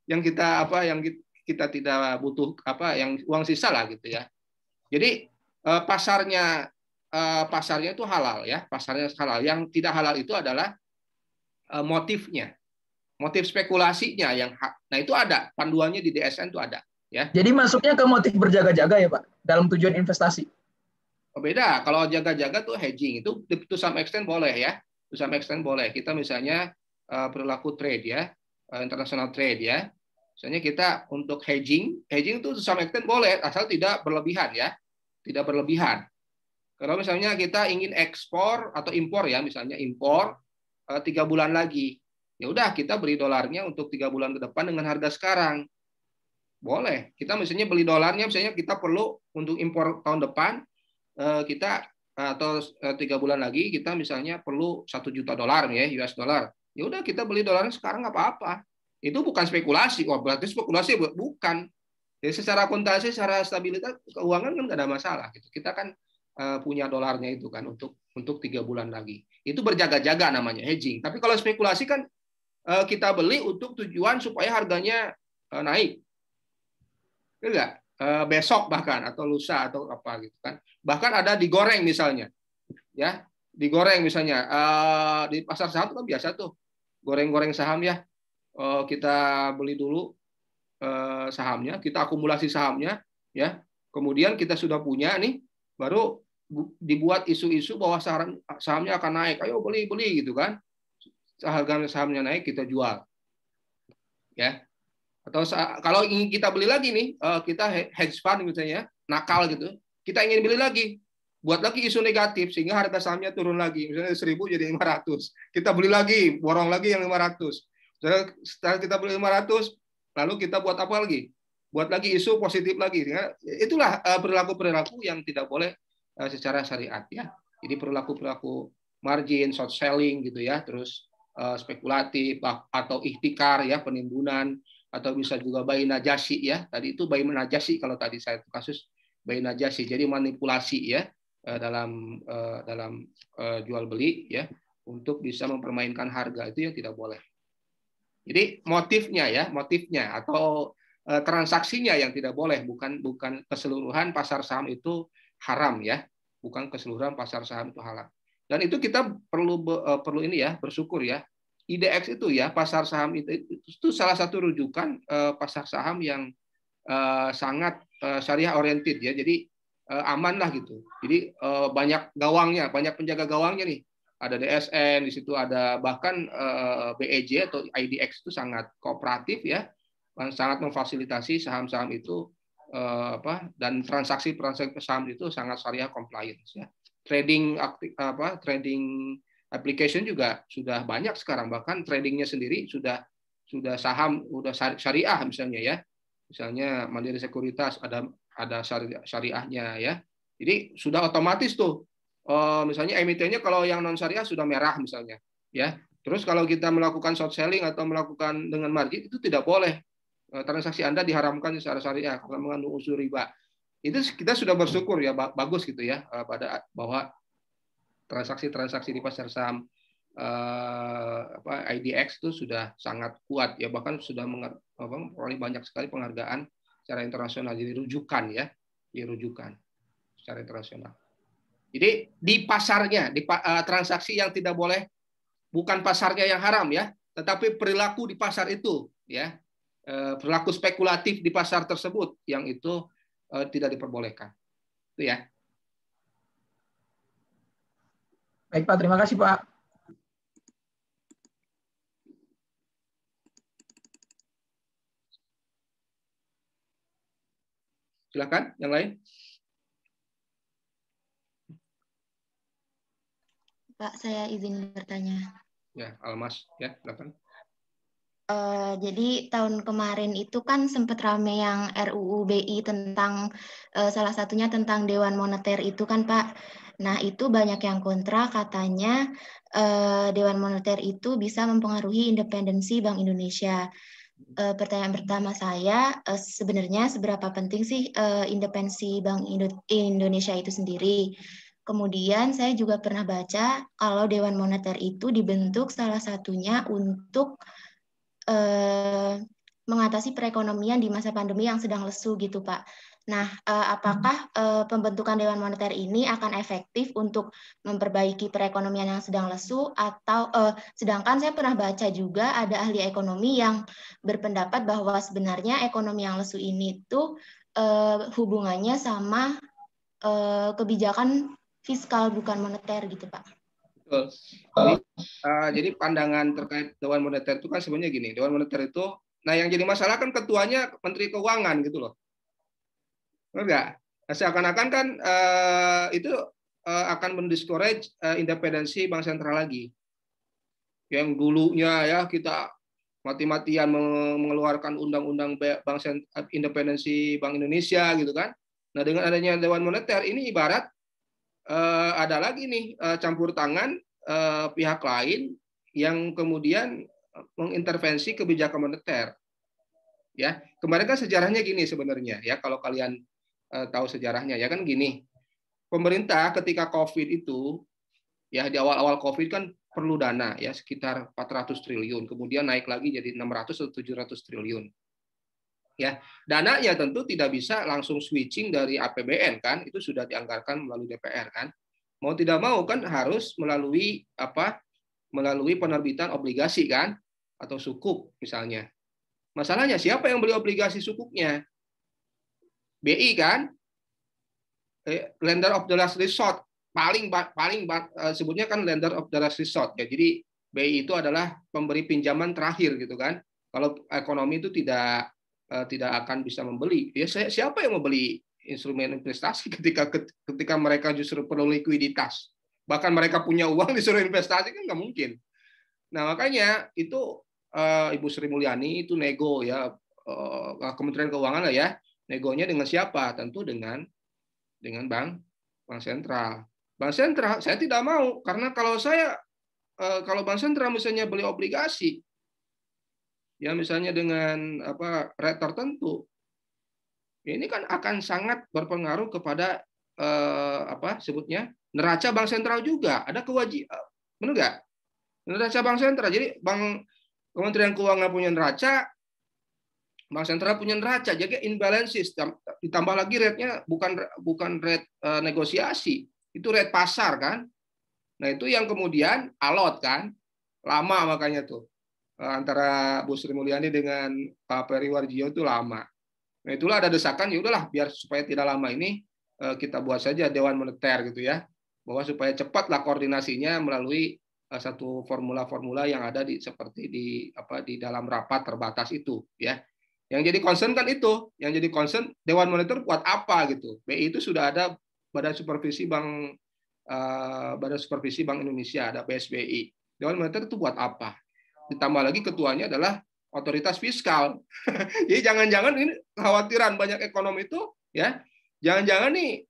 yang kita yang kita tidak butuh yang uang sisa lah gitu ya. Jadi pasarnya itu halal ya, pasarnya halal. Yang tidak halal itu adalah motifnya, motif spekulasinya nah itu ada panduannya di DSN itu ada ya. Jadi masuknya ke motif berjaga-jaga ya Pak dalam tujuan investasi. Beda, kalau jaga-jaga tuh hedging itu to some extent boleh ya, to some extent boleh. Kita misalnya perilaku trade ya, international trade ya. Misalnya kita untuk hedging itu to some extent boleh asal tidak berlebihan ya, tidak berlebihan. Kalau misalnya kita ingin ekspor atau impor ya, misalnya impor 3 bulan lagi, ya udah kita beli dolarnya untuk 3 bulan ke depan dengan harga sekarang. Boleh. Kita misalnya beli dolarnya, misalnya kita perlu untuk impor tahun depan, kita atau 3 bulan lagi kita misalnya perlu $1 juta ya, US dollar. Ya udah kita beli dolarnya sekarang nggak apa-apa. Itu bukan spekulasi. Wah, berarti spekulasi bukan. Jadi secara akuntansi, secara stabilitas keuangan kan nggak ada masalah. Gitu. Kita kan punya dolarnya itu kan untuk 3 bulan lagi. Itu berjaga-jaga namanya hedging. Tapi kalau spekulasi kan kita beli untuk tujuan supaya harganya naik. Enggak, besok bahkan atau lusa atau apa gitu kan. Bahkan ada digoreng misalnya. Ya, digoreng misalnya di pasar saham kan biasa tuh. Goreng-goreng saham ya. Kita beli dulu sahamnya, kita akumulasi sahamnya ya. Kemudian kita sudah punya nih, baru dibuat isu-isu bahwa sahamnya akan naik. Ayo beli gitu kan. Harga sahamnya naik kita jual. Ya. Atau kalau ingin kita beli lagi nih, kita hedge fund misalnya, nakal gitu. Kita ingin beli lagi. Buat lagi isu negatif sehingga harga sahamnya turun lagi. Misalnya 1.000 jadi 500. Kita beli lagi, borong lagi yang 500. Setelah kita beli 500, lalu kita buat apa lagi? Buat lagi isu positif lagi. Itulah perilaku-perilaku yang tidak boleh secara syariat ya. Jadi perilaku-perilaku margin, short selling gitu ya, terus spekulatif atau ihtikar ya, penimbunan, atau bisa juga bayi najasi ya. Tadi itu bayi najasi kalau tadi saya kasus bayi najasi. Jadi manipulasi ya dalam jual beli ya untuk bisa mempermainkan harga itu yang tidak boleh. Jadi motifnya atau transaksinya yang tidak boleh, bukan keseluruhan pasar saham itu haram ya, bukan keseluruhan pasar saham itu halal. Dan itu kita perlu ini ya, bersyukur ya. IDX itu ya, pasar saham itu salah satu rujukan pasar saham yang sangat syariah oriented ya. Jadi aman lah gitu. Jadi banyak gawangnya, banyak penjaga gawangnya nih. Ada DSN, di situ ada bahkan BEJ atau IDX itu sangat kooperatif ya, sangat memfasilitasi saham-saham itu dan transaksi saham itu sangat syariah compliance ya. Trading application juga sudah banyak sekarang, bahkan tradingnya sendiri sudah saham udah syariah misalnya ya. Misalnya Mandiri Sekuritas ada syariahnya ya. Jadi sudah otomatis tuh. Misalnya emitennya kalau yang non syariah sudah merah misalnya ya. Terus kalau kita melakukan short selling atau melakukan dengan margin itu tidak boleh. Transaksi Anda diharamkan secara syariah karena mengandung unsur riba. Itu kita sudah bersyukur ya, bagus gitu ya, pada bahwa transaksi-transaksi di pasar saham IDX itu sudah sangat kuat ya, bahkan sudah memperoleh banyak sekali penghargaan secara internasional, jadi rujukan ya, rujukan secara internasional. Jadi di pasarnya, di transaksi yang tidak boleh, bukan pasarnya yang haram ya, tetapi perilaku di pasar itu ya, perilaku spekulatif di pasar tersebut yang itu tidak diperbolehkan. Itu ya. Baik Pak, terima kasih Pak. Silakan yang lain. Pak, saya izin bertanya. Ya, Almas, ya, silakan. Jadi tahun kemarin itu kan sempat rame yang RUU BI tentang salah satunya tentang Dewan Moneter itu kan Pak. Nah itu banyak yang kontra, katanya Dewan Moneter itu bisa mempengaruhi independensi Bank Indonesia. Pertanyaan pertama saya, sebenarnya seberapa penting sih independensi Bank Indonesia itu sendiri? Kemudian saya juga pernah baca kalau Dewan Moneter itu dibentuk salah satunya untuk mengatasi perekonomian di masa pandemi yang sedang lesu gitu Pak. Nah, apakah pembentukan Dewan Moneter ini akan efektif untuk memperbaiki perekonomian yang sedang lesu atau sedangkan saya pernah baca juga ada ahli ekonomi yang berpendapat bahwa sebenarnya ekonomi yang lesu ini tuh hubungannya sama kebijakan fiskal bukan moneter gitu Pak. Betul. Jadi pandangan terkait Dewan Moneter itu kan sebenarnya gini, Dewan Moneter itu, nah yang jadi masalah kan ketuanya Menteri Keuangan gitu loh. Benar nggak? Nah, seakan-akan kan itu akan mendiscourage independensi bank sentral lagi. Yang dulunya ya kita mati-matian mengeluarkan undang-undang independensi Bank Indonesia gitu kan. Nah dengan adanya Dewan Moneter ini ibarat ada lagi nih campur tangan pihak lain yang kemudian mengintervensi kebijakan moneter. Ya, kemarin kan sejarahnya gini sebenarnya ya, kalau kalian tahu sejarahnya ya kan gini. Pemerintah ketika Covid itu ya di awal-awal Covid kan perlu dana ya sekitar 400 triliun, kemudian naik lagi jadi 600 atau 700 triliun. Ya, dana ya tentu tidak bisa langsung switching dari APBN kan, itu sudah dianggarkan melalui DPR kan. Mau tidak mau kan harus melalui melalui penerbitan obligasi kan atau sukuk misalnya. Masalahnya siapa yang beli obligasi sukuknya? BI kan? Lender of the last resort. Paling sebutnya kan lender of the last resort ya. Jadi BI itu adalah pemberi pinjaman terakhir gitu kan. Kalau ekonomi itu tidak akan bisa membeli. Ya siapa yang membeli instrumen investasi ketika mereka justru perlu likuiditas. Bahkan mereka punya uang disuruh investasi kan nggak mungkin. Nah, makanya itu Ibu Sri Mulyani itu nego ya, Kementerian Keuangan lah ya. Negonya dengan siapa? Tentu dengan Bank Sentral. Bank Sentral saya tidak mau karena kalau Bank Sentral misalnya beli obligasi ya misalnya dengan rate tertentu, ini kan akan sangat berpengaruh kepada sebutnya neraca Bank Sentral juga. Ada kewajiban, benar nggak? Neraca Bank Sentral. Jadi Kementerian Keuangan punya neraca, Bank Sentral punya neraca, jadi imbalances. Ditambah lagi rate-nya bukan rate negosiasi, itu rate pasar kan. Nah itu yang kemudian alot kan, lama makanya tuh antara Bu Sri Mulyani dengan Pak Periwarjio itu lama. Nah itulah ada desakan, ya udahlah biar supaya tidak lama ini kita buat saja Dewan Moneter gitu ya, bahwa supaya cepatlah koordinasinya melalui satu formula-formula yang ada seperti di dalam rapat terbatas itu ya. Yang jadi concern kan itu, yang jadi concern Dewan Moneter buat apa gitu. BI itu sudah ada Badan Supervisi Bank Indonesia, ada BSBI. Dewan Moneter itu buat apa? Ditambah lagi ketuanya adalah otoritas fiskal. Jadi jangan-jangan ini kekhawatiran banyak ekonom itu ya, jangan-jangan nih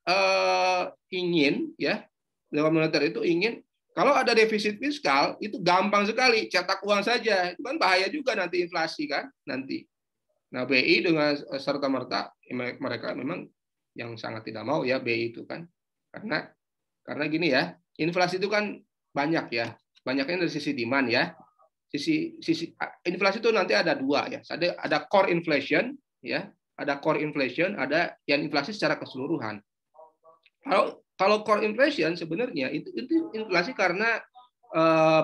ingin ya Dewan Moneter itu ingin kalau ada defisit fiskal itu gampang sekali cetak uang saja, itu kan bahaya juga nanti inflasi kan nanti. Nah BI dengan serta-merta mereka memang yang sangat tidak mau ya BI itu kan karena gini ya, inflasi itu kan banyak ya, banyaknya dari sisi demand ya. Sisi inflasi itu nanti ada dua ya, ada core inflation ya, ada core inflation, ada yang inflasi secara keseluruhan. Kalau core inflation sebenarnya itu inflasi karena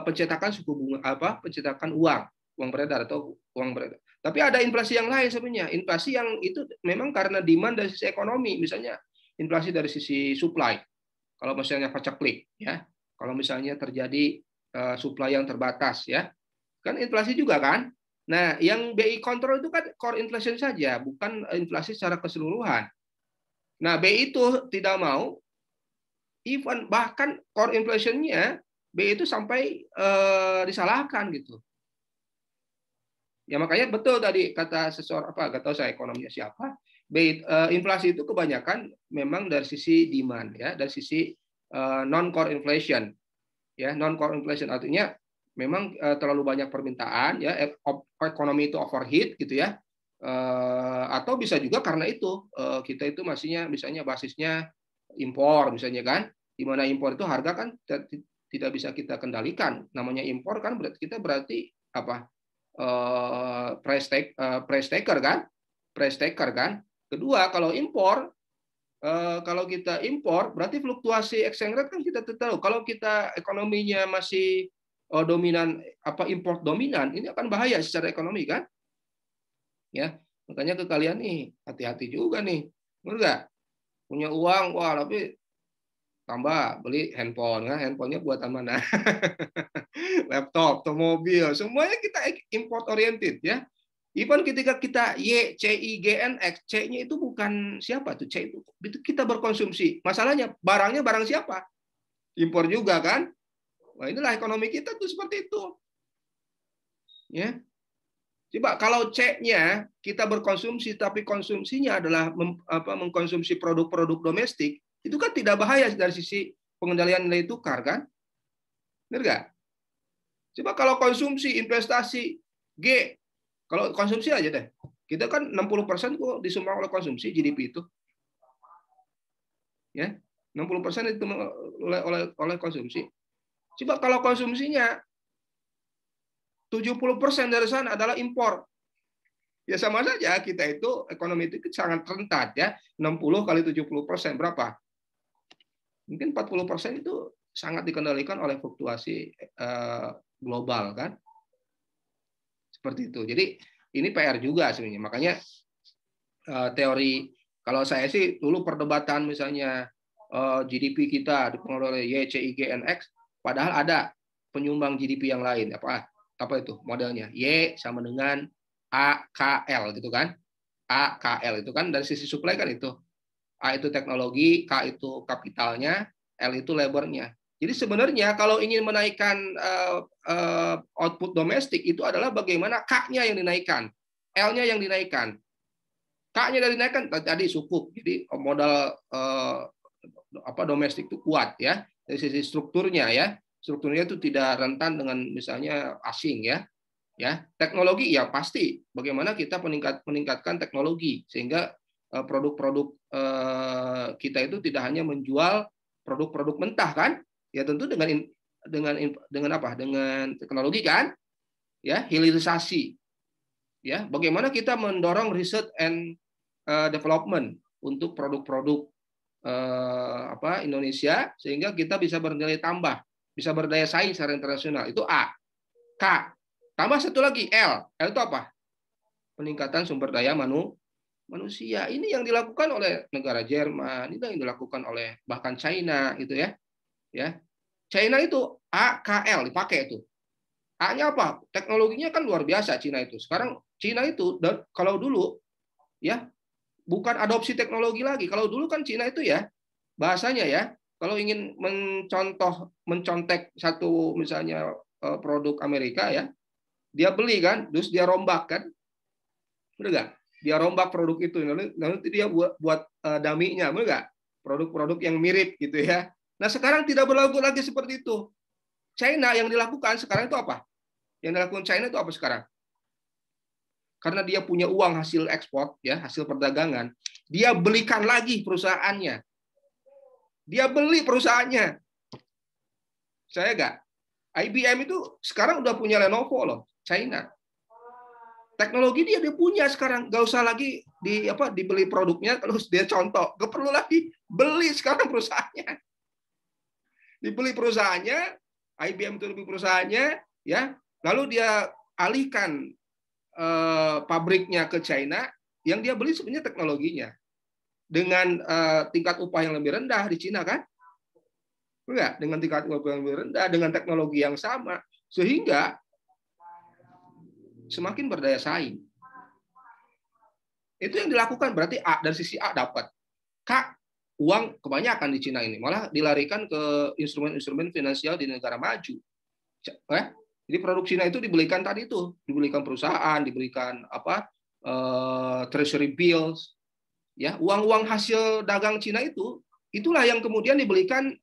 pencetakan suku bunga pencetakan uang beredar atau uang beredar. Tapi ada inflasi yang lain sebenarnya, inflasi yang itu memang karena demand dari sisi ekonomi, misalnya inflasi dari sisi supply. Kalau misalnya paceklik ya, kalau misalnya terjadi supply yang terbatas ya. Kan inflasi juga kan. Nah, yang BI kontrol itu kan core inflation saja, bukan inflasi secara keseluruhan. Nah, BI itu tidak mau, even bahkan core inflation-nya BI itu sampai disalahkan gitu. Ya makanya betul tadi kata seseorang nggak tahu saya ekonominya siapa. BI, inflasi itu kebanyakan memang dari sisi demand ya, dari sisi non core inflation. Ya, non core inflation artinya memang terlalu banyak permintaan ya, ekonomi itu overheat gitu ya, atau bisa juga karena itu kita itu misalnya basisnya impor misalnya kan, Di mana impor itu harga kan tidak bisa kita kendalikan. Namanya impor kan berarti apa? Price taker kan. Kedua, kalau impor, kalau kita impor berarti fluktuasi exchange rate kan kita tahu. Kalau kita ekonominya masih dominan, import dominan, ini akan bahaya secara ekonomi kan. Ya, makanya ke kalian nih hati-hati juga nih. Benar nggak? Punya uang, wah tapi tambah beli handphone kan, handphonenya buatan mana? Laptop atau mobil, semuanya kita import oriented ya. Even ketika kita YCIGNX, C-nya itu bukan siapa tuh, C itu kita berkonsumsi. Masalahnya barangnya barang siapa? Impor juga kan? Nah, inilah ekonomi kita tuh seperti itu. Ya. Coba kalau C-nya kita berkonsumsi tapi konsumsinya adalah mengkonsumsi produk-produk domestik, itu kan tidak bahaya dari sisi pengendalian nilai tukar kan? Benar nggak? Coba kalau konsumsi, investasi, G, kalau konsumsi aja deh, kita kan 60% kok disumbang oleh konsumsi GDP itu, ya 60% itu oleh konsumsi. Coba kalau konsumsinya 70% dari sana adalah impor, ya sama saja kita itu ekonomi itu sangat rentan ya. 60 kali 70% berapa? Mungkin 40% itu sangat dikendalikan oleh fluktuasi global kan, seperti itu. Jadi ini PR juga sebenarnya. Makanya teori, kalau saya sih dulu perdebatan misalnya GDP kita dipengaruhi oleh YCIGNX, padahal ada penyumbang GDP yang lain. Apa itu modelnya? Y sama dengan AKL gitu kan? AKL itu kan dari sisi supply kan itu. A itu teknologi, K itu kapitalnya, L itu labornya. Jadi sebenarnya kalau ingin menaikkan output domestik itu adalah bagaimana K-nya yang dinaikkan, L-nya yang dinaikkan. K-nya dari dinaikkan tadi sukuk. Jadi modal domestik itu kuat ya dari sisi strukturnya ya. Strukturnya itu tidak rentan dengan misalnya asing ya. Ya, teknologi ya pasti bagaimana kita meningkatkan teknologi sehingga produk-produk kita itu tidak hanya menjual produk-produk mentah kan, ya tentu dengan apa? Dengan teknologi kan, ya hilirisasi, ya bagaimana kita mendorong research and development untuk produk-produk Indonesia sehingga kita bisa bernilai tambah, bisa berdaya saing secara internasional. Itu A. K. Tambah satu lagi L. L itu apa? Peningkatan sumber daya manusia. Ini yang dilakukan oleh negara Jerman, ini yang dilakukan oleh bahkan China gitu ya. Ya. China itu AKL dipakai itu. A-nya apa? Teknologinya kan luar biasa China itu. Sekarang China itu kalau dulu ya bukan adopsi teknologi lagi. Kalau dulu kan China itu ya bahasanya ya, kalau ingin mencontek satu misalnya produk Amerika ya, dia beli kan, terus dia rombak kan. Benar nggak? Dia rombak produk itu, nanti dia buat dummy-nya, benar nggak? Produk-produk yang mirip gitu ya. Nah sekarang tidak berlaku lagi seperti itu. China yang dilakukan sekarang itu apa? Yang dilakukan China itu apa sekarang? Karena dia punya uang hasil ekspor, ya hasil perdagangan, dia belikan lagi perusahaannya. Dia beli perusahaannya. Saya nggak? IBM itu sekarang udah punya Lenovo loh, China. Teknologi dia punya sekarang, nggak usah lagi dibeli produknya, terus dia contoh, nggak perlu lagi beli sekarang perusahaannya. Dibeli perusahaannya, IBM itu dibeli perusahaannya, ya, lalu dia alihkan pabriknya ke China, yang dia beli sebenarnya teknologinya dengan tingkat upah yang lebih rendah di China kan? Enggak, dengan tingkat upah yang lebih rendah, dengan teknologi yang sama, sehingga semakin berdaya saing. Itu yang dilakukan, berarti A, dari sisi A dapat. K, uang kebanyakan di Cina ini, malah dilarikan ke instrumen-instrumen finansial di negara maju. Jadi produk Cina itu dibelikan tadi itu, dibelikan perusahaan, dibelikan treasury bills, ya uang-uang hasil dagang Cina itu, itulah yang kemudian dibelikan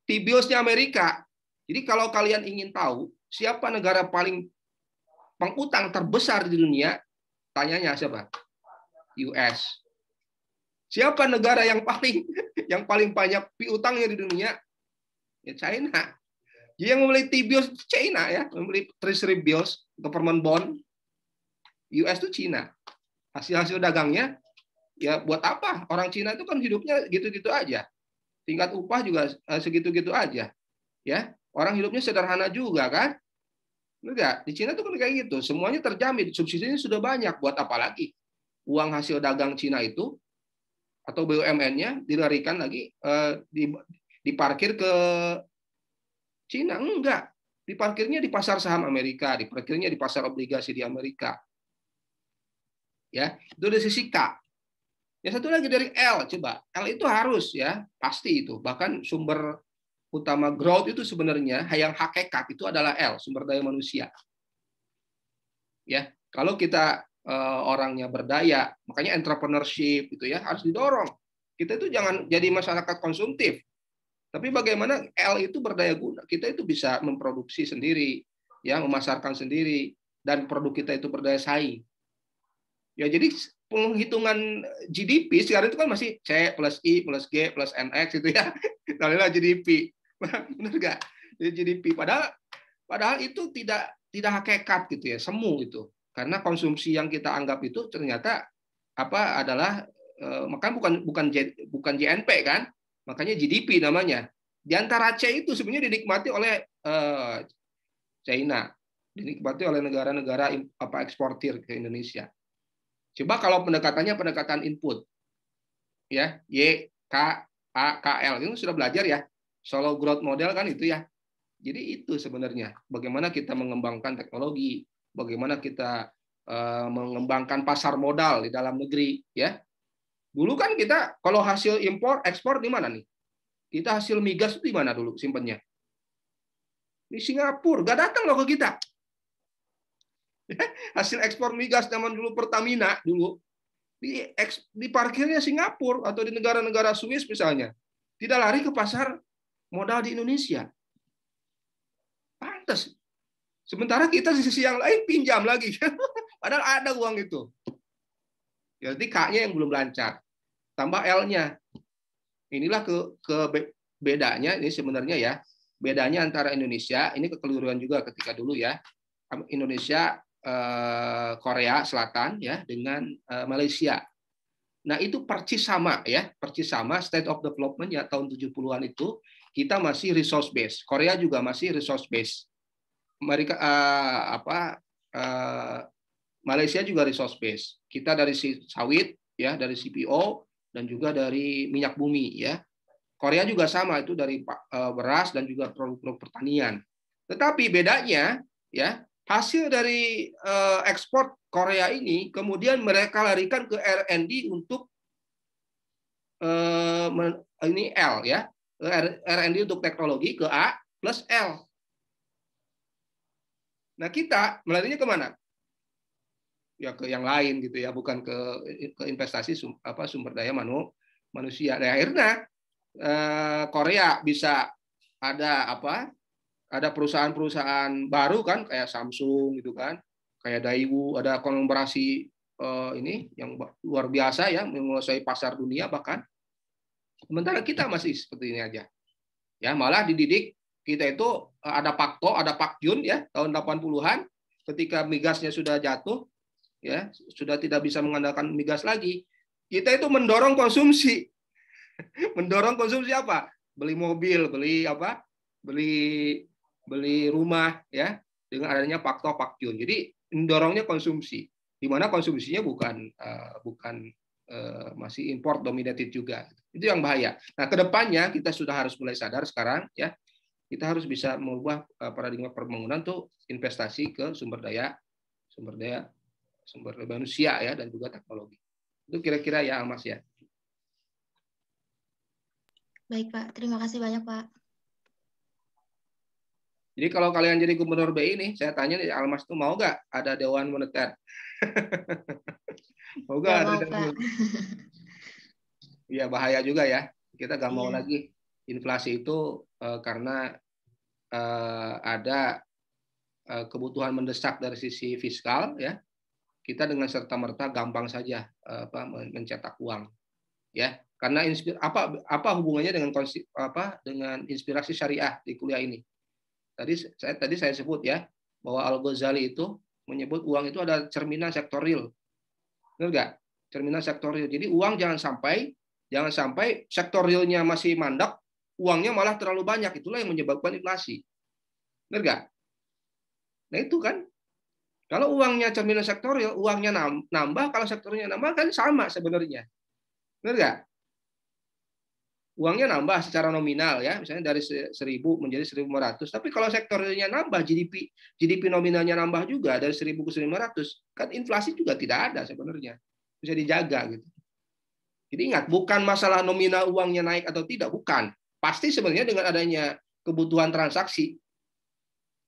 T-bills-nya Amerika. Jadi kalau kalian ingin tahu siapa negara paling pengutang terbesar di dunia, tanyanya siapa? US. Siapa negara yang paling banyak piutangnya di dunia? Ya China. Jadi yang membeli T-bills itu China ya, membeli Treasury bills, government bond, US itu China. Hasil-hasil dagangnya, ya buat apa? Orang Cina itu kan hidupnya gitu-gitu aja. Tingkat upah juga segitu-gitu aja. Ya, orang hidupnya sederhana juga kan? Enggak, di Cina itu kan kayak gitu. Semuanya terjamin, subsidinya sudah banyak. Buat apa lagi? Uang hasil dagang Cina itu atau BUMN-nya dilarikan lagi diparkir ke Cina? Enggak. Diparkirnya di pasar saham Amerika, diparkirnya di pasar obligasi di Amerika. Ya, itu dari sisi K. Yang satu lagi dari L, coba. L itu harus ya, pasti itu. Bahkan sumber utama growth itu sebenarnya yang hakikat itu adalah L, sumber daya manusia. Ya, kalau kita orangnya berdaya, makanya entrepreneurship itu ya harus didorong. Kita itu jangan jadi masyarakat konsumtif. Tapi bagaimana L itu berdaya guna? Kita itu bisa memproduksi sendiri, ya, memasarkan sendiri, dan produk kita itu berdaya saing. Ya, jadi penghitungan GDP sekarang itu kan masih C plus I plus G plus NX itu ya. Kalilah GDP. Benar nggak? GDP. Padahal itu tidak hakikat gitu ya, semu itu. Karena konsumsi yang kita anggap itu ternyata adalah makanya bukan JNP kan? Makanya GDP namanya. Di antara C itu sebenarnya dinikmati oleh China, dinikmati oleh negara-negara eksportir ke Indonesia. Coba kalau pendekatan input, ya Y, K, A, K, L itu sudah belajar ya, solo growth model kan itu ya. Jadi itu sebenarnya bagaimana kita mengembangkan teknologi, bagaimana kita mengembangkan pasar modal di dalam negeri, ya. Dulu kan kita kalau hasil impor ekspor di mana nih? Kita hasil migas itu di mana dulu simpennya? Di Singapura, nggak datang loh ke kita. Hasil ekspor migas zaman dulu Pertamina dulu di parkirnya Singapura atau di negara-negara Swiss misalnya. Tidak lari ke pasar modal di Indonesia. Pantas. Sementara kita di sisi yang lain pinjam lagi. Padahal ada uang itu. Jadi K-nya yang belum lancar. Tambah L-nya. Inilah bedanya ini sebenarnya ya. Bedanya antara Indonesia, ini kekeliruan juga ketika dulu ya. Indonesia, Korea Selatan ya dengan Malaysia. Nah, itu persis sama ya, persis sama state of development ya tahun 70-an itu kita masih resource base. Korea juga masih resource base. Malaysia juga resource base. Kita dari sawit ya, dari CPO dan juga dari minyak bumi ya. Korea juga sama itu dari beras dan juga produk-produk pertanian. Tetapi bedanya ya, hasil dari ekspor Korea ini kemudian mereka larikan ke R&D untuk ini L ya. R&D untuk teknologi ke A plus L. Nah, kita melarinya kemana? Ya ke yang lain gitu ya, bukan ke investasi sumber daya manusia. Nah, akhirnya Korea bisa ada perusahaan-perusahaan baru kan kayak Samsung gitu kan, kayak Daewoo, ada konglomerasi ini yang luar biasa ya, menguasai pasar dunia bahkan. Sementara kita masih seperti ini aja. Ya, malah dididik kita itu ada Pakto, ada Pak Jun ya tahun 80-an ketika migasnya sudah jatuh ya, sudah tidak bisa mengandalkan migas lagi. Kita itu mendorong konsumsi. Mendorong konsumsi apa? Beli mobil, beli rumah ya dengan adanya Pakto Pak Jun. Jadi mendorongnya konsumsi. Di mana konsumsinya bukan masih import dominated juga. Itu yang bahaya. Nah, kedepannya kita sudah harus mulai sadar sekarang ya, kita harus bisa mengubah paradigma pembangunan tuh investasi ke sumber daya manusia ya dan juga teknologi. Itu kira-kira ya Mas ya. Baik Pak, terima kasih banyak Pak. Jadi kalau kalian jadi gubernur BI ini, saya tanya nih Almas tuh mau nggak ada Dewan Moneter? Mau nggak ada Dewan? Iya, bahaya juga ya. Kita nggak mau lagi inflasi itu karena ada kebutuhan mendesak dari sisi fiskal ya. Kita dengan serta-merta gampang saja mencetak uang. Ya. Karena apa hubungannya dengan dengan inspirasi syariah di kuliah ini? Tadi saya sebut ya bahwa Al-Ghazali itu menyebut uang itu ada cerminan sektorial. Benar nggak? Cerminan sektorial. Jadi uang jangan sampai sektorialnya masih mandek, uangnya malah terlalu banyak. Itulah yang menyebabkan inflasi. Benar nggak? Nah itu kan. Kalau uangnya cerminan sektorial, uangnya nambah, kalau sektorialnya nambah kan sama sebenarnya. Benar nggak? Uangnya nambah secara nominal ya, misalnya dari 1.000 menjadi 1.500. Tapi kalau sektornya nambah, GDP nominalnya nambah juga dari 1.000 ke 1.500, kan inflasi juga tidak ada sebenarnya. Bisa dijaga gitu. Jadi ingat, bukan masalah nominal uangnya naik atau tidak, bukan. Pasti sebenarnya dengan adanya kebutuhan transaksi,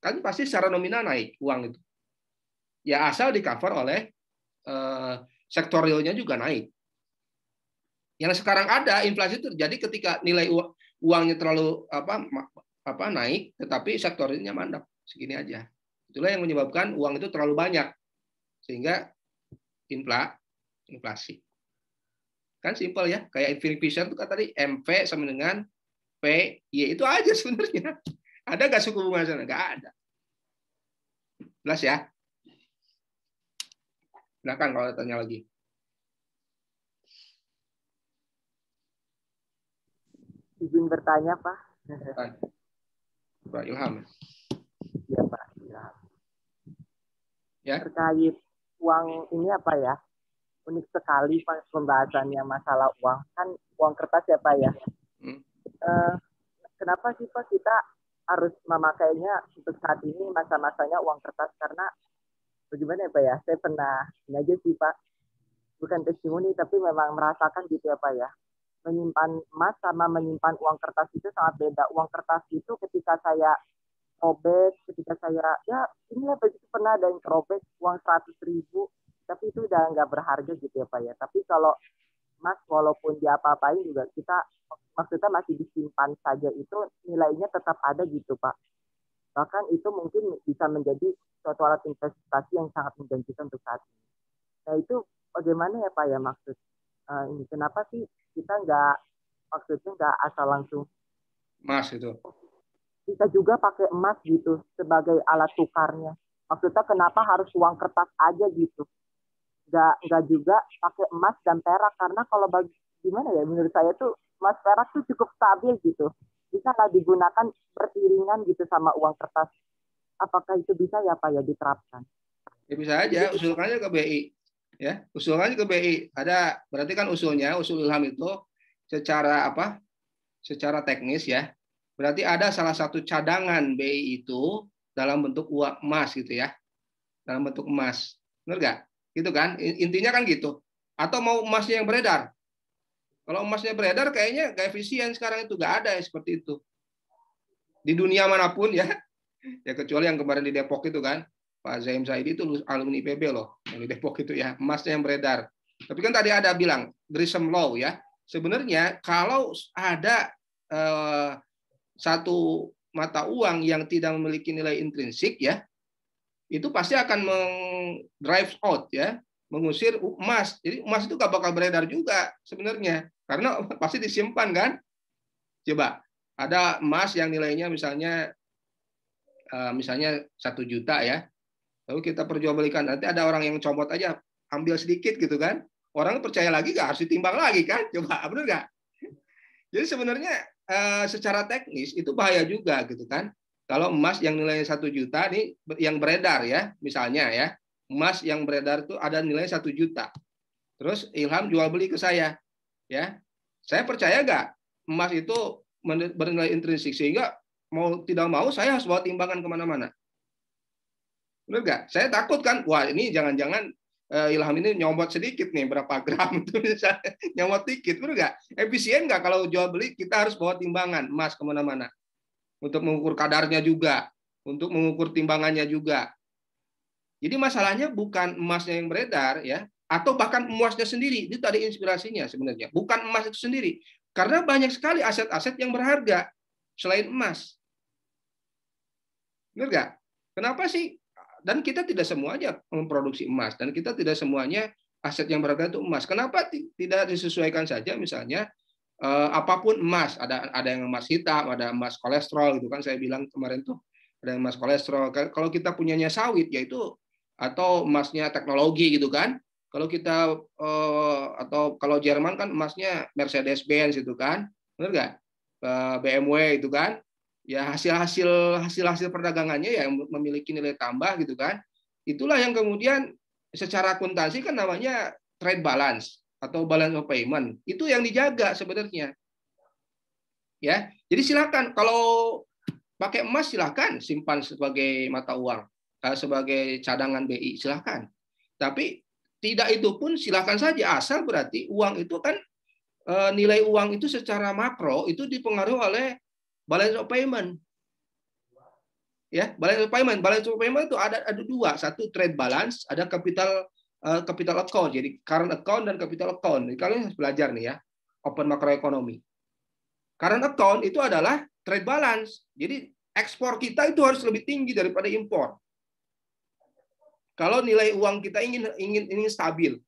kan pasti secara nominal naik uang itu. Ya asal di-cover oleh sektorialnya juga naik. Yang sekarang ada inflasi terjadi ketika nilai uangnya terlalu naik, tetapi sektornya mandek segini aja. Itulah yang menyebabkan uang itu terlalu banyak sehingga inflasi. Kan simpel ya, kayak Fisher itu kan tadi MV sama dengan PY itu aja sebenarnya. Ada nggak suku bunga sana? Nggak ada. Jelas ya? Silakan kalau tanya lagi. Izin bertanya, Pak. Pak Ilham. Iya, Pak. Ilham. Ya. Terkait uang ini apa ya? Unik sekali Pak pembahasannya masalah uang. Kan uang kertas ya, Pak ya. Kenapa sih Pak kita harus memakainya untuk saat ini masa-masanya uang kertas? Karena bagaimana ya Pak ya? Saya pernah ini aja sih Pak. Bukan testimoni tapi memang merasakan gitu ya Pak ya. Menyimpan emas sama menyimpan uang kertas itu sangat beda. Uang kertas itu ketika saya robek, ketika saya ya ini ya begitu pernah ada yang robek uang 100.000, tapi itu udah nggak berharga gitu ya Pak ya. Tapi kalau emas walaupun diapa-apain juga kita maksudnya masih disimpan saja, itu nilainya tetap ada gitu Pak. Bahkan itu mungkin bisa menjadi suatu alat investasi yang sangat menjanjikan untuk saat ini. Nah itu bagaimana ya Pak ya maksud ini kenapa sih kita maksudnya nggak asal langsung emas itu bisa juga pakai emas gitu sebagai alat tukarnya. Maksudnya kenapa harus uang kertas aja gitu, nggak juga pakai emas dan perak, karena kalau gimana ya menurut saya tuh emas perak tuh cukup stabil gitu, bisa lah digunakan beriringan gitu sama uang kertas. Apakah itu bisa ya Pak ya diterapkan? Ya bisa aja, usulkannya ke BI. Ya, usulnya ke BI. Ada berarti kan usul Ilham itu secara secara teknis ya. Berarti ada salah satu cadangan BI itu dalam bentuk uang emas gitu ya. Dalam bentuk emas. Benar nggak? Gitu kan? Intinya kan gitu. Atau mau emasnya yang beredar? Kalau emasnya beredar kayaknya nggak efisien sekarang itu, nggak ada ya seperti itu. Di dunia manapun ya. Ya kecuali yang kemarin di Depok itu kan. Pak Zaim Zaidi itu alumni IPB loh, yang di Depok itu ya, emasnya yang beredar. Tapi kan tadi ada bilang, Grisham Law ya, sebenarnya kalau ada satu mata uang yang tidak memiliki nilai intrinsik ya, itu pasti akan drive out ya, mengusir emas. Jadi emas itu gak bakal beredar juga sebenarnya, karena pasti disimpan kan. Coba, ada emas yang nilainya misalnya 1 juta ya, lalu kita perjualbelikan, nanti ada orang yang comot aja, ambil sedikit gitu kan, orang percaya lagi nggak harus ditimbang lagi kan, coba benar nggak? Jadi sebenarnya secara teknis itu bahaya juga gitu kan, kalau emas yang nilainya 1 juta nih yang beredar ya, misalnya ya, emas yang beredar itu ada nilai 1 juta, terus Ilham jual beli ke saya, ya, saya percaya nggak emas itu bernilai intrinsik sehingga mau tidak mau saya harus bawa timbangan kemana-mana. Benar nggak? Saya takut kan, wah ini jangan-jangan Ilham ini nyomot sedikit nih, berapa gram itu misalnya, nyomot dikit, benar nggak? Efisien nggak kalau jual beli kita harus bawa timbangan emas kemana-mana untuk mengukur kadarnya juga, untuk mengukur timbangannya juga. Jadi masalahnya bukan emasnya yang beredar ya, atau bahkan emasnya sendiri. Itu tadi inspirasinya sebenarnya, bukan emas itu sendiri, karena banyak sekali aset-aset yang berharga selain emas. Benar nggak? Kenapa sih? Dan kita tidak semuanya memproduksi emas, dan kita tidak semuanya aset yang berharga itu emas. Kenapa tidak disesuaikan saja misalnya apapun emas, ada yang emas hitam, ada emas kolesterol gitu kan, saya bilang kemarin tuh ada yang emas kolesterol. Kalau kita punyanya sawit yaitu atau emasnya teknologi gitu kan. Kalau kita atau kalau Jerman kan emasnya Mercedes-Benz itu kan, benar nggak? BMW itu kan, ya hasil perdagangannya yang memiliki nilai tambah gitu kan. Itulah yang kemudian secara akuntansi kan namanya trade balance atau balance of payment. Itu yang dijaga sebenarnya. Ya, jadi silakan kalau pakai emas silakan simpan sebagai mata uang, sebagai cadangan BI silakan. Tapi tidak itu pun silakan saja, asal berarti uang itu kan nilai uang itu secara makro itu dipengaruhi oleh balance of payment. Ya, balance of payment. Balance of payment itu ada dua, satu trade balance, ada capital account. Jadi current account dan capital account. Jadi kalian harus belajar nih ya, open makroekonomi. Current account itu adalah trade balance. Jadi ekspor kita itu harus lebih tinggi daripada impor. Kalau nilai uang kita ingin stabil.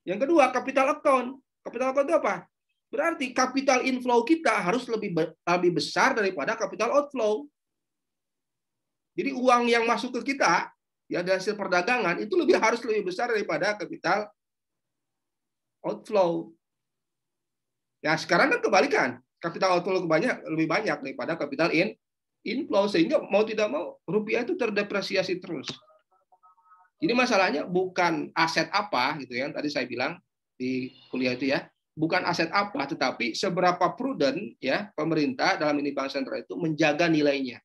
Yang kedua, capital account. Capital account itu apa? Berarti capital inflow kita harus lebih besar daripada capital outflow. Jadi uang yang masuk ke kita ya dari hasil perdagangan itu harus lebih besar daripada capital outflow. Ya sekarang kan kebalikan. Capital outflow lebih banyak daripada capital inflow, sehingga mau tidak mau rupiah itu terdepresiasi terus. Jadi masalahnya bukan aset apa gitu ya, tadi saya bilang di kuliah itu ya, bukan aset apa, tetapi seberapa prudent ya pemerintah dalam ini bank sentral itu menjaga nilainya.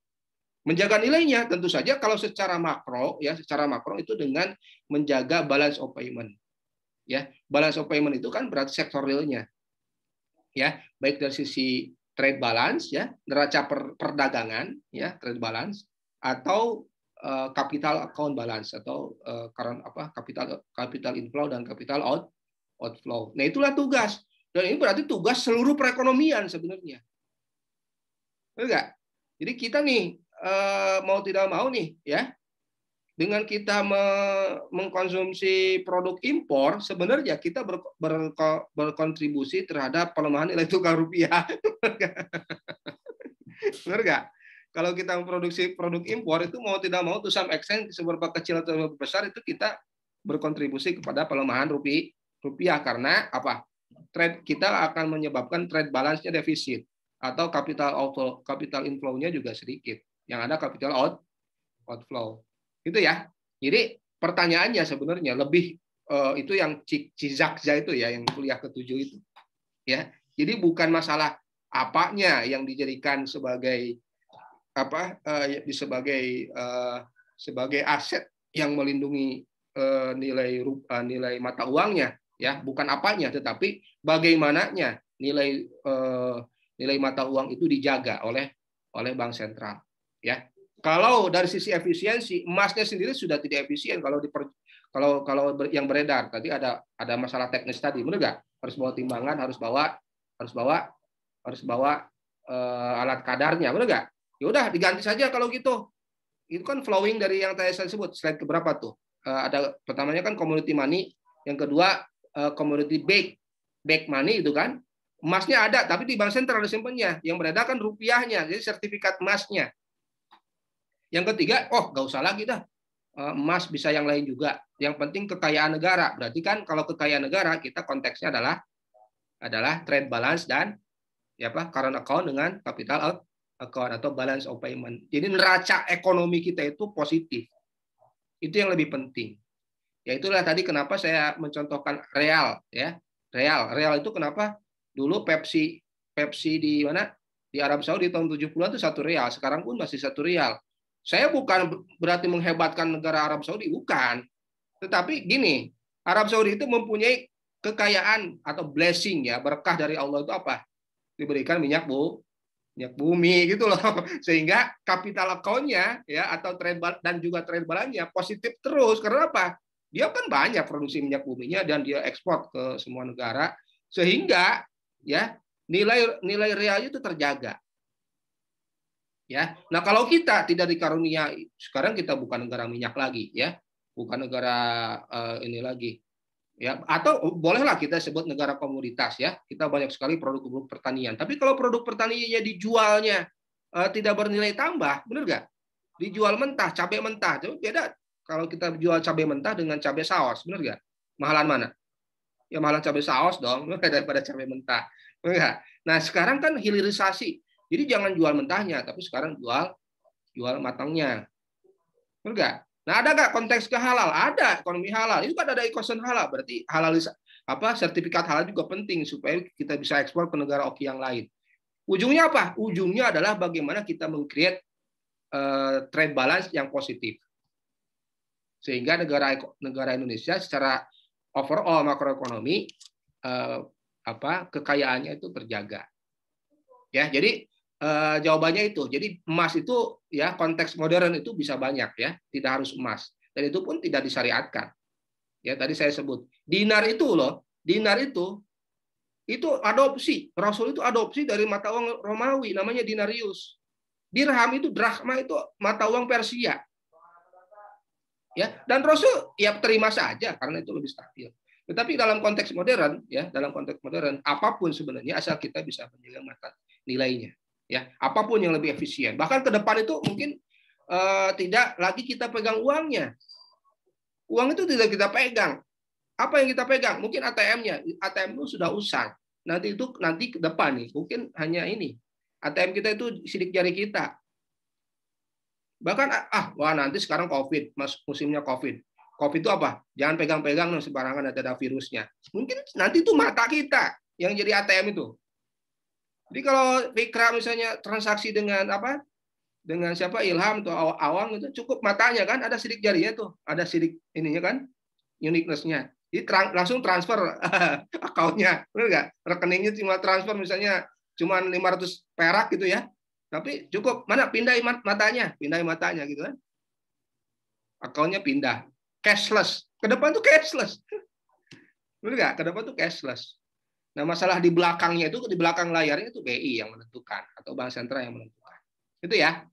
Menjaga nilainya tentu saja kalau secara makro ya, secara makro itu dengan menjaga balance of payment. Ya, balance of payment itu kan berarti sektor realnya. Ya, baik dari sisi trade balance ya, neraca perdagangan ya, trade balance, atau capital account balance atau current capital inflow dan capital outflow. Nah, itulah tugas. Dan ini berarti tugas seluruh perekonomian sebenarnya. Benar nggak? Jadi kita nih mau tidak mau nih ya, dengan kita mengkonsumsi produk impor, sebenarnya kita berkontribusi terhadap pelemahan nilai tukar rupiah. Benar nggak? Kalau kita memproduksi produk impor itu mau tidak mau to some extent seberapa kecil atau seberapa besar itu kita berkontribusi kepada pelemahan rupiah karena apa? Trade kita akan menyebabkan trade balance-nya defisit atau capital inflow-nya juga sedikit. Yang ada capital outflow. Itu ya. Jadi pertanyaannya sebenarnya lebih itu yang Cizakza itu ya, yang kuliah ke-7 itu. Ya. Jadi bukan masalah apanya yang dijadikan sebagai sebagai aset yang melindungi nilai mata uangnya ya, bukan apanya tetapi bagaimananya nilai mata uang itu dijaga oleh bank sentral ya. Kalau dari sisi efisiensi, emasnya sendiri sudah tidak efisien kalau yang beredar tadi ada masalah teknis tadi, benar nggak? Harus bawa timbangan, harus bawa alat kadarnya, benar nggak? Ya udah diganti saja kalau gitu. Itu kan flowing dari yang tadi saya sebut. Slide keberapa tuh? Ada pertamanya kan commodity money, yang kedua commodity back money itu kan. Emasnya ada tapi di bank sentral disimpannya. Yang beredar kan rupiahnya, jadi sertifikat emasnya. Yang ketiga, nggak usah lagi dah. Emas bisa yang lain juga. Yang penting kekayaan negara. Berarti kan kalau kekayaan negara kita konteksnya adalah trade balance dan current account dengan capital account atau balance of payment. Jadi neraca ekonomi kita itu positif. Itu yang lebih penting. Ya itulah tadi kenapa saya mencontohkan real ya. Real itu kenapa dulu Pepsi di mana? Di Arab Saudi tahun 70-an itu 1 real, sekarang pun masih 1 real. Saya bukan berarti menghebatkan negara Arab Saudi, bukan. Tetapi gini, Arab Saudi itu mempunyai kekayaan atau blessing ya, berkah dari Allah itu apa? Diberikan minyak bumi gitu loh, sehingga capital account-nya ya atau trade dan juga trade balance-nya positif terus. Karena apa? Dia kan banyak produksi minyak buminya dan dia ekspor ke semua negara, sehingga ya nilai realnya itu terjaga. Ya, nah kalau kita tidak dikarunia, sekarang kita bukan negara minyak lagi ya, bukan negara ini lagi, Ya, atau bolehlah kita sebut negara komoditas ya. Kita banyak sekali produk-produk pertanian. Tapi kalau produk pertaniannya dijualnya tidak bernilai tambah, benar nggak? Dijual mentah, cabai mentah, itu beda. Kalau kita jual cabai mentah dengan cabai saus, benar nggak? Mahalan mana? Ya mahalan cabai saus dong, daripada cabai mentah. Benar. Nah sekarang kan hilirisasi. Jadi jangan jual mentahnya, tapi sekarang jual matangnya. Benar nggak? Nah, ada nggak konteks ke halal? Ada, ekonomi halal. Itu kan ada ekonomi halal. Berarti sertifikat halal juga penting supaya kita bisa ekspor ke negara oki yang lain. Ujungnya apa? Ujungnya adalah bagaimana kita meng-create trade balance yang positif. Sehingga negara Indonesia secara overall makroekonomi kekayaannya itu terjaga. Ya, jadi jawabannya itu. Jadi emas itu ya konteks modern itu bisa banyak ya, tidak harus emas. Dan itu pun tidak disyariatkan. Ya, tadi saya sebut. Dinar itu adopsi. Rasul itu adopsi dari mata uang Romawi namanya dinarius. Dirham itu drachma itu mata uang Persia. Ya, dan Rasul ya terima saja karena itu lebih stabil. Tetapi dalam konteks modern ya, apapun sebenarnya asal kita bisa menjaga mata nilainya. Ya, apapun yang lebih efisien. Bahkan ke depan itu mungkin tidak lagi kita pegang uangnya. Uang itu tidak kita pegang. Apa yang kita pegang? Mungkin ATM-nya. ATM itu sudah usang. Nanti ke depan nih, mungkin hanya ini. ATM kita itu sidik jari kita. Bahkan nanti sekarang COVID, musimnya COVID. COVID itu apa? Jangan pegang-pegang sembarangan ada virusnya. Mungkin nanti itu mata kita yang jadi ATM itu. Jadi kalau Fikra misalnya transaksi dengan siapa Ilham atau Awang itu cukup matanya kan ada sidik jarinya tuh, ada sidik ininya kan, uniqueness-nya. Jadi langsung transfer akunnya, benar nggak? Rekeningnya cuma transfer misalnya cuma 500 perak gitu ya. Tapi cukup mana pindahin matanya gitu kan. Akunnya pindah. Cashless. Ke depan tuh cashless. Benar nggak? Ke depan tuh cashless. Nah, masalah di belakangnya itu, di belakang layarnya itu BI yang menentukan atau bank sentral yang menentukan. Itu ya.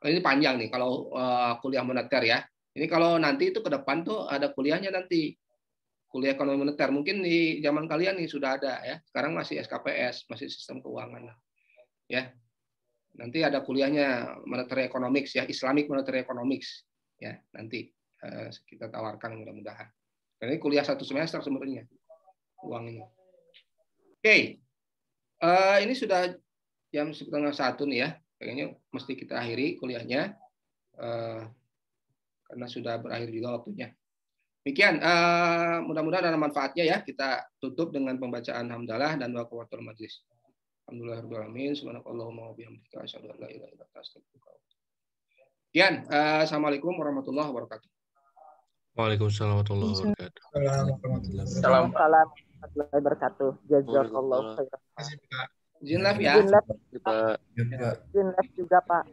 Ini panjang nih kalau kuliah moneter ya. Ini kalau nanti itu ke depan tuh ada kuliahnya nanti. Kuliah ekonomi moneter mungkin di zaman kalian nih sudah ada ya. Sekarang masih SKPS, masih sistem keuangan. Ya. Nanti ada kuliahnya monetary economics ya, Islamic monetary economics ya. Nanti kita tawarkan mudah-mudahan. Dan ini kuliah 1 semester sebenarnya. Uang ini. Oke. Ini sudah jam 12:30 nih ya. Kayaknya mesti kita akhiri kuliahnya. Karena sudah berakhir juga waktunya. Demikian, mudah-mudahan ada manfaatnya ya. Kita tutup dengan pembacaan hamdalah dan doa kafatul majlis. Alhamdulillahirabbil alamin. Subhanakallahumma wa bihamdika asyhadu an la ilaha illa anta astaghfiruka wa atubu ilaik. Sekian, assalamualaikum warahmatullahi wabarakatuh. Waalaikumsalam warahmatullahi wabarakatuh. Salam. Warahmatullahi wabarakatuh. Jazakallahu khairan. Izin live ya. Izin live juga Pak.